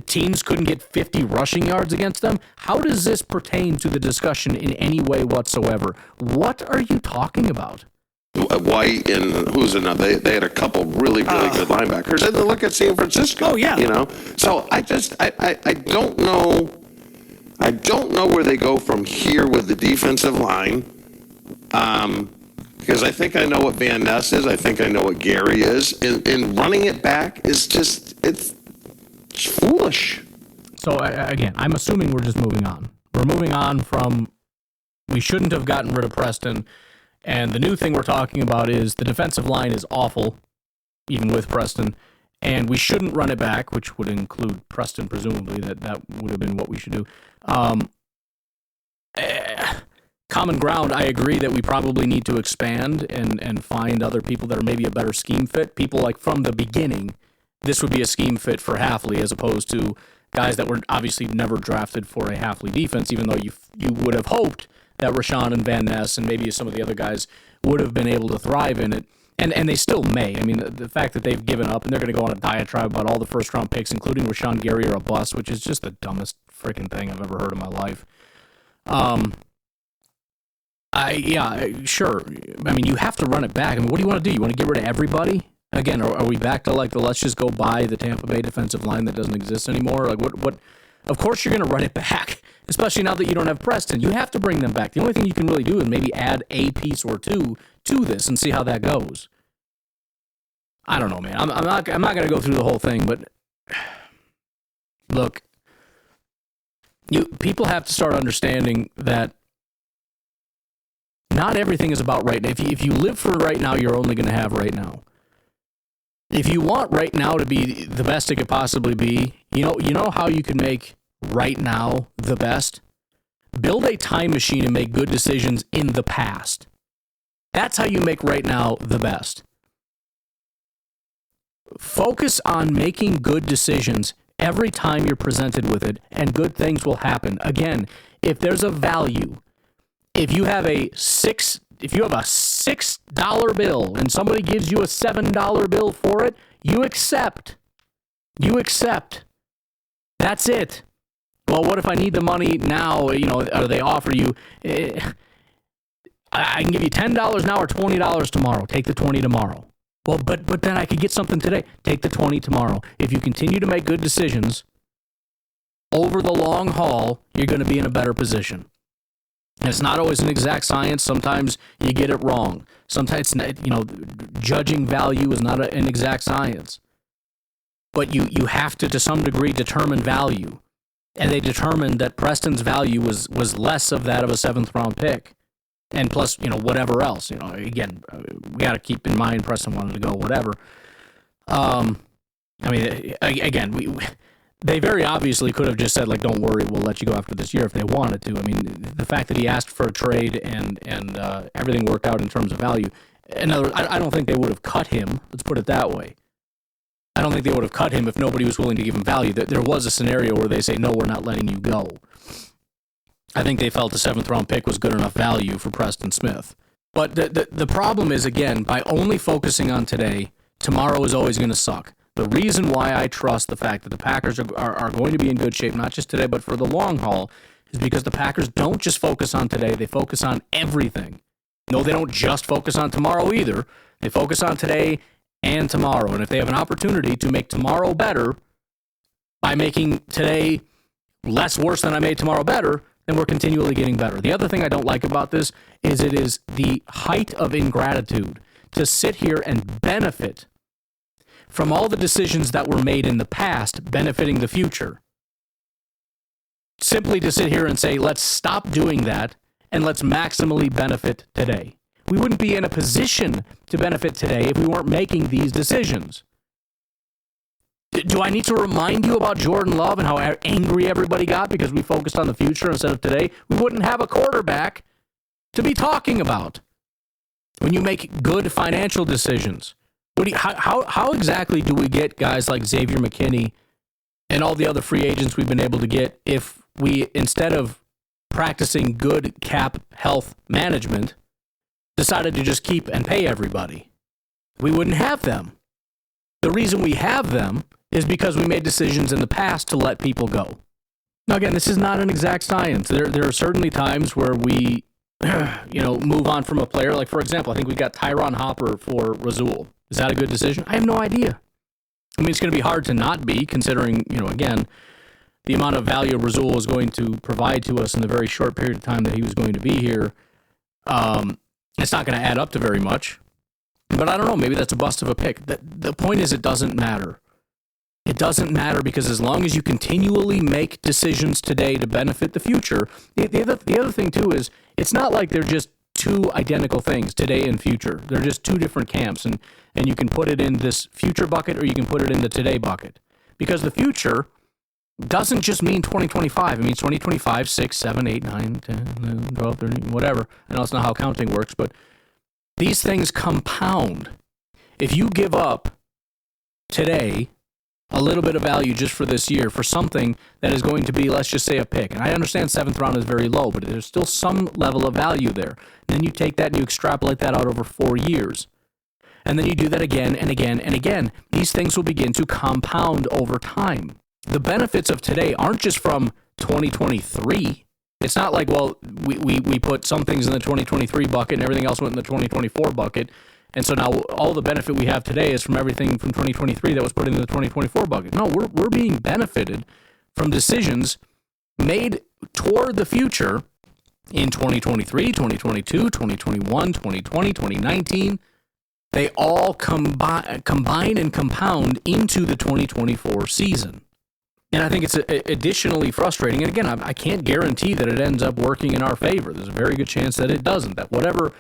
Teams couldn't get 50 rushing yards against them. How does this pertain to the discussion in any way whatsoever? What are you talking about? White and who's another? They had a couple really good linebackers. And look at San Francisco. Oh yeah. So I don't know. I don't know where they go from here with the defensive line. Because I think I know what Van Ness is. I think I know what Gary is. And running it back is just, it's foolish. So, again, I'm assuming we're just moving on. We're moving on from, we shouldn't have gotten rid of Preston. And the new thing we're talking about is the defensive line is awful, even with Preston. And we shouldn't run it back, which would include Preston, presumably. That would have been what we should do. Common ground, I agree that we probably need to expand and find other people that are maybe a better scheme fit. People like from the beginning, this would be a scheme fit for Hafley as opposed to guys that were obviously never drafted for a Hafley defense, even though you would have hoped that Rashawn and Van Ness and maybe some of the other guys would have been able to thrive in it. And they still may. I mean, the fact that they've given up and they're going to go on a diatribe about all the first-round picks, including Rashawn Gary, are a bust, which is just the dumbest freaking thing I've ever heard in my life. Sure. I mean, you have to run it back. I mean, what do you want to do? You want to get rid of everybody? Again, are we back to like the let's just go buy the Tampa Bay defensive line that doesn't exist anymore? Like what? Of course you're going to run it back, especially now that you don't have Preston. You have to bring them back. The only thing you can really do is maybe add a piece or two to this and see how that goes. I don't know, man. I'm not going to go through the whole thing, but look, people have to start understanding that not everything is about right now. If you live for right now, you're only going to have right now. If you want right now to be the best it could possibly be, you know how you can make right now the best? Build a time machine and make good decisions in the past. That's how you make right now the best. Focus on making good decisions every time you're presented with it, and good things will happen. Again, if there's a value, if you have a $6 bill and somebody gives you a $7 bill for it, you accept. That's it. Well, what if I need the money now? Or they offer you, I can give you $10 now or $20 tomorrow. Take the 20 tomorrow. Well, but then I could get something today. Take the 20 tomorrow. If you continue to make good decisions over the long haul, you're going to be in a better position. And it's not always an exact science. Sometimes you get it wrong. Sometimes, judging value is not an exact science. But you have to some degree, determine value. And they determined that Preston's value was less of that of a 7th-round pick. And plus, whatever else. Again, we got to keep in mind Preston wanted to go whatever. They very obviously could have just said, like, don't worry, we'll let you go after this year if they wanted to. I mean, the fact that he asked for a trade and everything worked out in terms of value. In other words, I don't think they would have cut him. Let's put it that way. I don't think they would have cut him if nobody was willing to give him value. There was a scenario where they say, no, we're not letting you go. I think they felt the 7th-round pick was good enough value for Preston Smith. But the problem is, again, by only focusing on today, tomorrow is always going to suck. The reason why I trust the fact that the Packers are going to be in good shape, not just today, but for the long haul, is because the Packers don't just focus on today, they focus on everything. No, they don't just focus on tomorrow either. They focus on today and tomorrow. And if they have an opportunity to make tomorrow better by making today less worse than I made tomorrow better, then we're continually getting better. The other thing I don't like about this is it is the height of ingratitude to sit here and benefit from all the decisions that were made in the past benefiting the future. Simply to sit here and say, let's stop doing that and let's maximally benefit today. We wouldn't be in a position to benefit today if we weren't making these decisions. Do I need to remind you about Jordan Love and how angry everybody got because we focused on the future instead of today? We wouldn't have a quarterback to be talking about. When you make good financial decisions, how exactly do we get guys like Xavier McKinney and all the other free agents we've been able to get if we, instead of practicing good cap health management, decided to just keep and pay everybody? We wouldn't have them. The reason we have them is because we made decisions in the past to let people go. Now, again, this is not an exact science. There are certainly times where we, move on from a player. Like, for example, I think we got Tyron Hopper for Rasul. Is that a good decision? I have no idea. I mean, it's going to be hard to not be, considering, again, the amount of value Rasul is going to provide to us in the very short period of time that he was going to be here. It's not going to add up to very much. But I don't know, maybe that's a bust of a pick. The point is, it doesn't matter. It doesn't matter because as long as you continually make decisions today to benefit the future, the other thing too is it's not like they're just two identical things, today and future. They're just two different camps, and you can put it in this future bucket or you can put it in the today bucket. Because the future doesn't just mean 2025. It means 2025, 6, 7, 8, 9, 10, 11, 12, 13, whatever. I know it's not how counting works, but these things compound. If you give up today a little bit of value just for this year for something that is going to be, let's just say, a pick. And I understand 7th round is very low, but there's still some level of value there. And then you take that and you extrapolate that out over 4 years. And then you do that again and again and again. These things will begin to compound over time. The benefits of today aren't just from 2023. It's not like, well, we put some things in the 2023 bucket and everything else went in the 2024 bucket. And so now all the benefit we have today is from everything from 2023 that was put into the 2024 bucket. No, we're being benefited from decisions made toward the future in 2023, 2022, 2021, 2020, 2019. They all combine and compound into the 2024 season. And I think it's additionally frustrating. And again, I can't guarantee that it ends up working in our favor. There's a very good chance that it doesn't, that whatever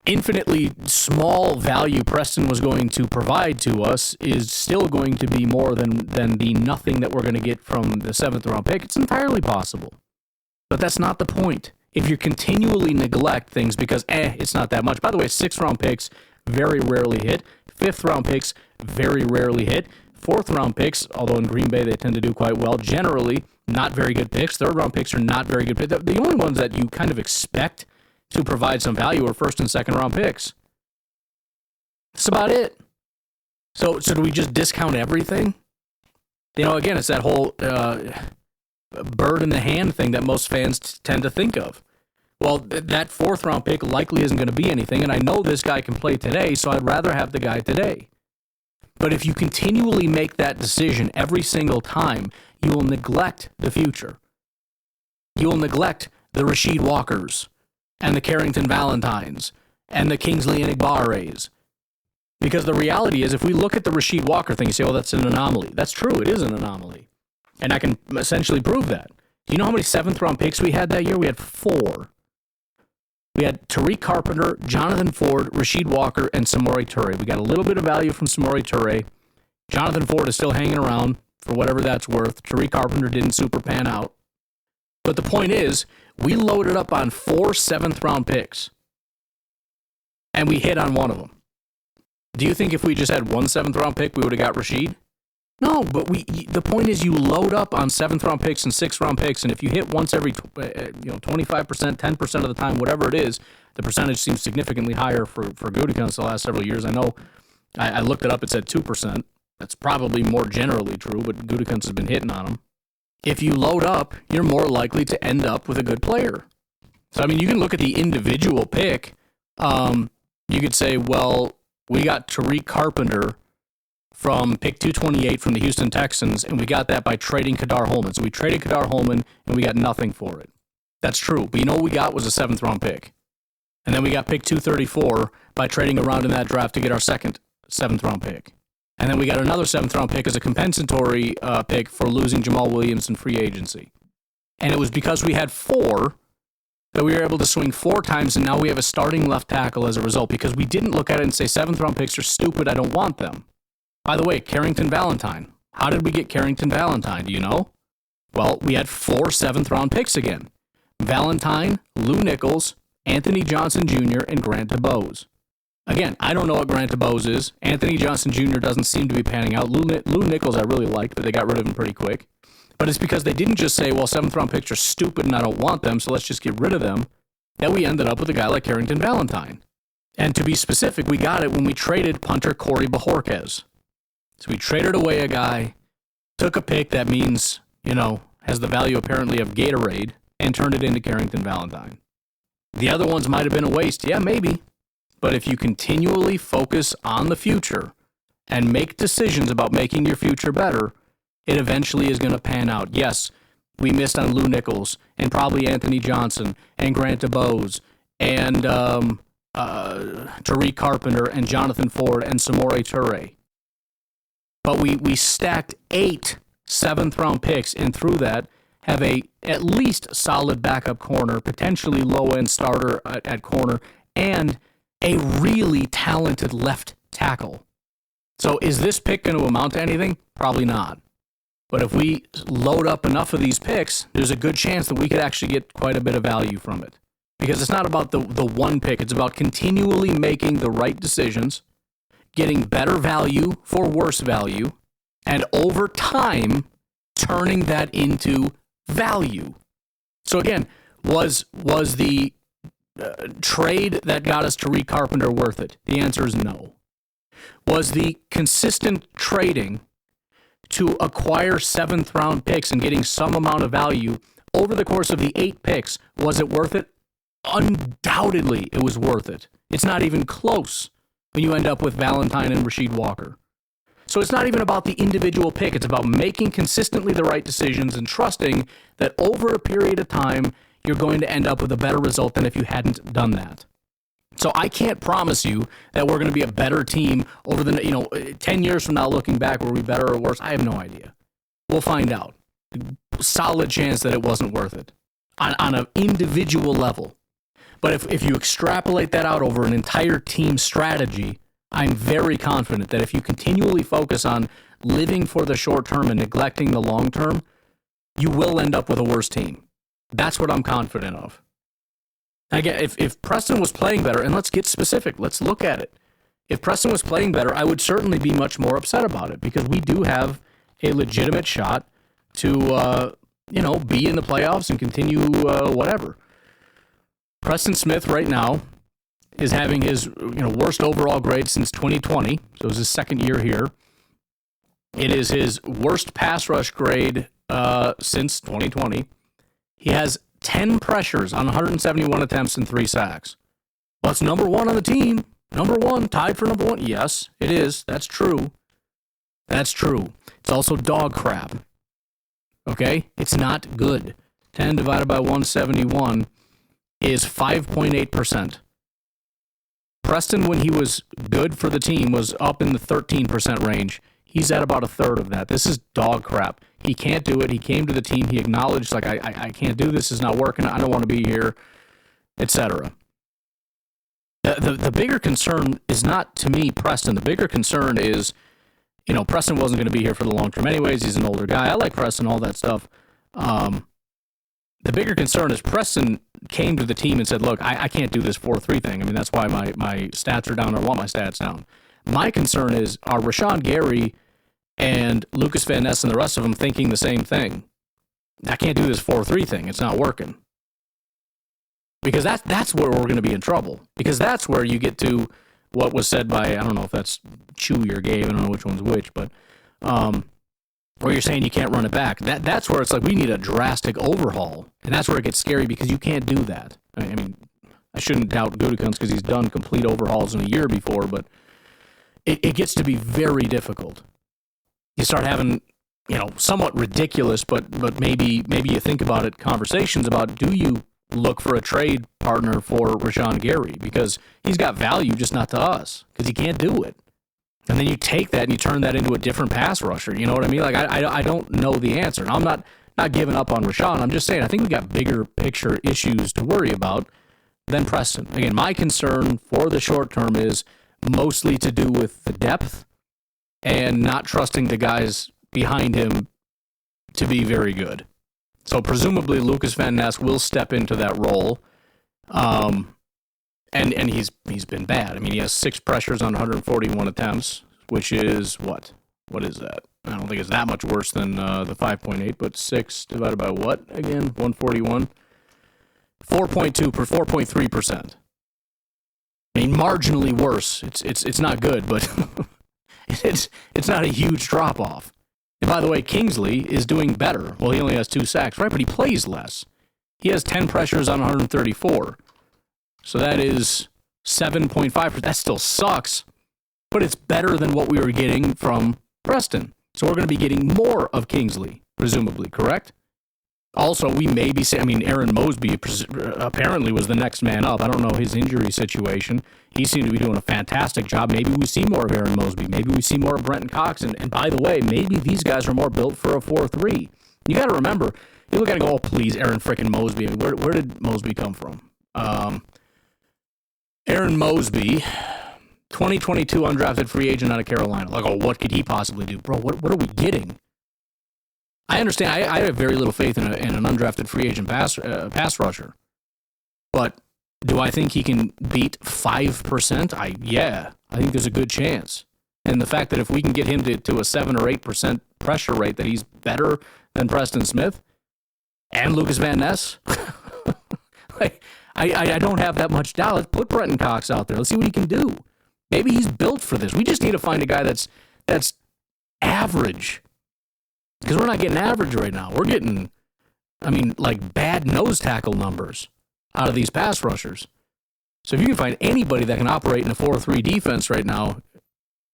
infinitely small value Preston was going to provide to us is still going to be more than the nothing that we're going to get from the 7th round pick. It's entirely possible. But that's not the point. If you continually neglect things because, it's not that much. By the way, 6th round picks very rarely hit. 5th round picks very rarely hit. 4th round picks, although in Green Bay they tend to do quite well, generally not very good picks. 3rd round picks are not very good picks. The only ones that you kind of expect to provide some value are 1st and 2nd round picks. That's about it. So do we just discount everything? Again, it's that whole bird in the hand thing that most fans tend to think of. Well, that 4th round pick likely isn't going to be anything, and I know this guy can play today, so I'd rather have the guy today. But if you continually make that decision every single time, you will neglect the future. You will neglect the Rasheed Walkers and the Carrington Valentines and the Kingsley Enigbares. Because the reality is, if we look at the Rasheed Walker thing, you say, well, that's an anomaly. That's true. It is an anomaly. And I can essentially prove that. Do you know how many 7th round picks we had that year? We had 4. We had Tariq Carpenter, Jonathan Ford, Rasheed Walker, and Samori Toure. We got a little bit of value from Samori Toure. Jonathan Ford is still hanging around for whatever that's worth. Tariq Carpenter didn't super pan out. But the point is, we loaded up on 4 7th round picks, and we hit on one of them. Do you think if we just had one 7th round pick, we would have got Rasheed? No, but the point is you load up on 7th round picks and 6th round picks, and if you hit once every 25%, 10% of the time, whatever it is, the percentage seems significantly higher for Gutekunst the last several years. I know I looked it up, it said 2%. That's probably more generally true, but Gutekunst has been hitting on them. If you load up, you're more likely to end up with a good player. So, you can look at the individual pick. You could say, well, we got Tariq Carpenter from pick 228 from the Houston Texans, and we got that by trading Kadar Holman. So we traded Kadar Holman, and we got nothing for it. That's true. But you know what we got was a 7th round pick. And then we got pick 234 by trading around in that draft to get our second 7th round pick. And then we got another 7th round pick as a compensatory pick for losing Jamal Williams in free agency. And it was because we had 4 that we were able to swing 4 times, and now we have a starting left tackle as a result because we didn't look at it and say 7th round picks are stupid, I don't want them. By the way, Carrington Valentine. How did we get Carrington Valentine? Do you know? Well, we had 4 7th round picks again. Valentine, Lou Nichols, Anthony Johnson Jr., and Grant DeBose. Again, I don't know what Grant DeBose is. Anthony Johnson Jr. doesn't seem to be panning out. Lou Nichols I really liked, but they got rid of him pretty quick. But it's because they didn't just say, well, 7th round picks are stupid and I don't want them, so let's just get rid of them, that we ended up with a guy like Carrington Valentine. And to be specific, we got it when we traded punter Corey Bojorquez. So we traded away a guy, took a pick that means, has the value apparently of Gatorade, and turned it into Carrington Valentine. The other ones might have been a waste. Yeah, maybe. But if you continually focus on the future and make decisions about making your future better, it eventually is going to pan out. Yes, we missed on Lou Nichols and probably Anthony Johnson and Grant DeBose and Tariq Carpenter and Jonathan Ford and Samori Toure. But we stacked 8 7th-round picks, and through that have a at least solid backup corner, potentially low-end starter at corner, and a really talented left tackle. So is this pick going to amount to anything? Probably not. But if we load up enough of these picks, there's a good chance that we could actually get quite a bit of value from it. Because it's not about the one pick. It's about continually making the right decisions, getting better value for worse value, and over time, turning that into value. So again, was the trade that got us Tariq Carpenter worth it? The answer is no. Was the consistent trading to acquire 7th-round picks and getting some amount of value over the course of the 8 picks, was it worth it? Undoubtedly, it was worth it. It's not even close when you end up with Valentine and Rasheed Walker. So it's not even about the individual pick. It's about making consistently the right decisions and trusting that over a period of time, you're going to end up with a better result than if you hadn't done that. So I can't promise you that we're going to be a better team over the 10 years from now looking back. Were we better or worse? I have no idea. We'll find out. Solid chance that it wasn't worth it on an individual level. But if you extrapolate that out over an entire team strategy, I'm very confident that if you continually focus on living for the short term and neglecting the long term, you will end up with a worse team. That's what I'm confident of. Again, if Preston was playing better, and let's get specific, let's look at it. If Preston was playing better, I would certainly be much more upset about it because we do have a legitimate shot to, be in the playoffs and continue whatever. Preston Smith right now is having his worst overall grade since 2020, so it's his second year here. It is his worst pass rush grade since 2020. He has 10 pressures on 171 attempts and 3 sacks. Well, it's number 1 on the team. Number 1, tied for number 1. Yes, it is. That's true. That's true. It's also dog crap. Okay? It's not good. 10 divided by 171 is 5.8%. Preston, when he was good for the team, was up in the 13% range. He's at about a third of that. This is dog crap. He can't do it. He came to the team. He acknowledged, I can't do this. This is not working. I don't want to be here, etc. The bigger concern is not, to me, Preston. The bigger concern is, Preston wasn't going to be here for the long term anyways. He's an older guy. I like Preston, all that stuff. The bigger concern is Preston came to the team and said, look, I can't do this 4-3 thing. I mean, that's why my stats are down. I want my stats down. My concern is, are Rashawn Gary and Lucas Van Ness and the rest of them thinking the same thing? I can't do this 4-3 thing. It's not working. Because that's where we're going to be in trouble. Because that's where you get to what was said by, I don't know if that's Chewy or Gabe, I don't know which one's which, but where you're saying you can't run it back. That's where it's like we need a drastic overhaul. And that's where it gets scary because you can't do that. I mean, I shouldn't doubt Gutekunst because he's done complete overhauls in a year before, but it gets to be very difficult. You start having, somewhat ridiculous, but maybe you think about it, conversations about, do you look for a trade partner for Rashawn Gary? Because he's got value, just not to us, because he can't do it. And then you take that and you turn that into a different pass rusher. You know what I mean? Like, I don't know the answer. And I'm not giving up on Rashawn. I'm just saying I think we got bigger picture issues to worry about than Preston. Again, my concern for the short term is mostly to do with the depth and not trusting the guys behind him to be very good. So presumably Lucas Van Ness will step into that role. And he's been bad. I mean, he has 6 pressures on 141 attempts, which is what? What is that? I don't think it's that much worse than the 5.8, but 6 divided by what again? 141? 4.3%. I mean, marginally worse. It's not good, but it's not a huge drop off. And by the way, Kingsley is doing better. Well, he only has 2 sacks, right? But he plays less. He has 10 pressures on 134. So that is 7.5%. That still sucks, but it's better than what we were getting from Preston. So we're going to be getting more of Kingsley, presumably, correct? Also, we may be saying, Aaron Mosby apparently was the next man up. I don't know his injury situation. He seemed to be doing a fantastic job. Maybe we see more of Aaron Mosby. Maybe we see more of Brenton Cox. And by the way, maybe these guys are more built for a 4-3. You got to remember, you look at it and go, oh, please, Aaron frickin' Mosby. Where did Mosby come from? Aaron Mosby, 2022 undrafted free agent out of Carolina. Like, oh, what could he possibly do? Bro, what are we getting? I understand. I have very little faith in an undrafted free agent pass rusher. But do I think he can beat 5%? Yeah, I think there's a good chance. And the fact that if we can get him to a 7 or 8% pressure rate, that he's better than Preston Smith and Lucas Van Ness, I don't have that much doubt. Let's put Brenton Cox out there. Let's see what he can do. Maybe he's built for this. We just need to find a guy that's average. Because we're not getting average right now. We're getting, like bad nose tackle numbers out of these pass rushers. So if you can find anybody that can operate in a 4-3 defense right now,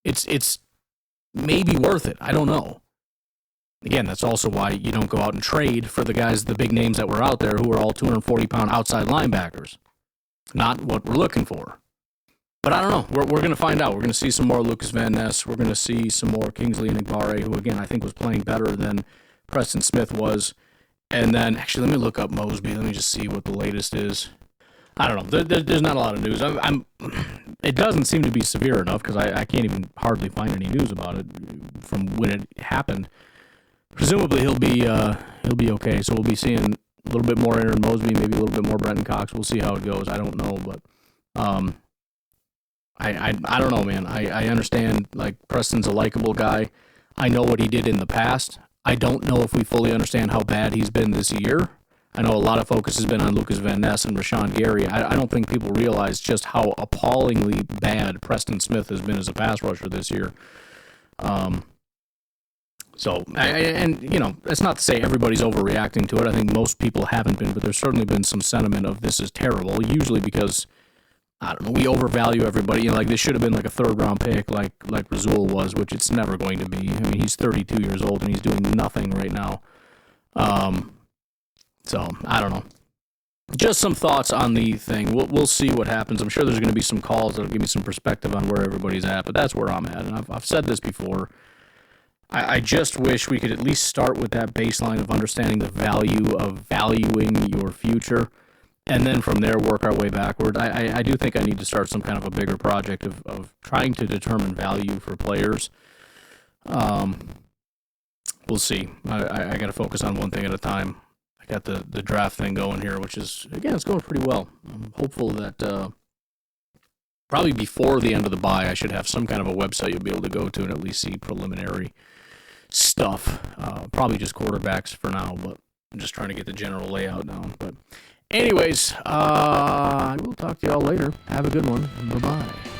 it's maybe worth it. I don't know. Again, that's also why you don't go out and trade for the guys, the big names that were out there who are all 240-pound outside linebackers. Not what we're looking for. But I don't know. We're going to find out. We're going to see some more Lucas Van Ness. We're going to see some more Kingsley Enagbare, who, again, I think was playing better than Preston Smith was. And then, actually, let me look up Mosby. Let me just see what the latest is. I don't know. There's not a lot of news. It doesn't seem to be severe enough because I can't even hardly find any news about it from when it happened. Presumably, he'll be okay. So we'll be seeing a little bit more Aaron Mosby, maybe a little bit more Brenton Cox. We'll see how it goes. I don't know, but I don't know, man. I understand, like, Preston's a likable guy. I know what he did in the past. I don't know if we fully understand how bad he's been this year. I know a lot of focus has been on Lucas Van Ness and Rashawn Gary. I don't think people realize just how appallingly bad Preston Smith has been as a pass rusher this year. So, that's not to say everybody's overreacting to it. I think most people haven't been, but there's certainly been some sentiment of this is terrible, usually because, I don't know, we overvalue everybody. Like, this should have been like a third-round pick like Rasul was, which it's never going to be. He's 32 years old, and he's doing nothing right now. So, I don't know. Just some thoughts on the thing. We'll see what happens. I'm sure there's going to be some calls that will give me some perspective on where everybody's at, but that's where I'm at. And I've said this before. I just wish we could at least start with that baseline of understanding the value of valuing your future, and then from there work our way backward. I do think I need to start some kind of a bigger project of trying to determine value for players. We'll see. I got to focus on one thing at a time. I got the draft thing going here, which is, again, it's going pretty well. I'm hopeful that probably before the end of the bye, I should have some kind of a website you'll be able to go to and at least see preliminary stuff. Probably just quarterbacks for now, but I'm just trying to get the general layout down. But anyways, I will talk to y'all later. Have a good one. Bye-bye.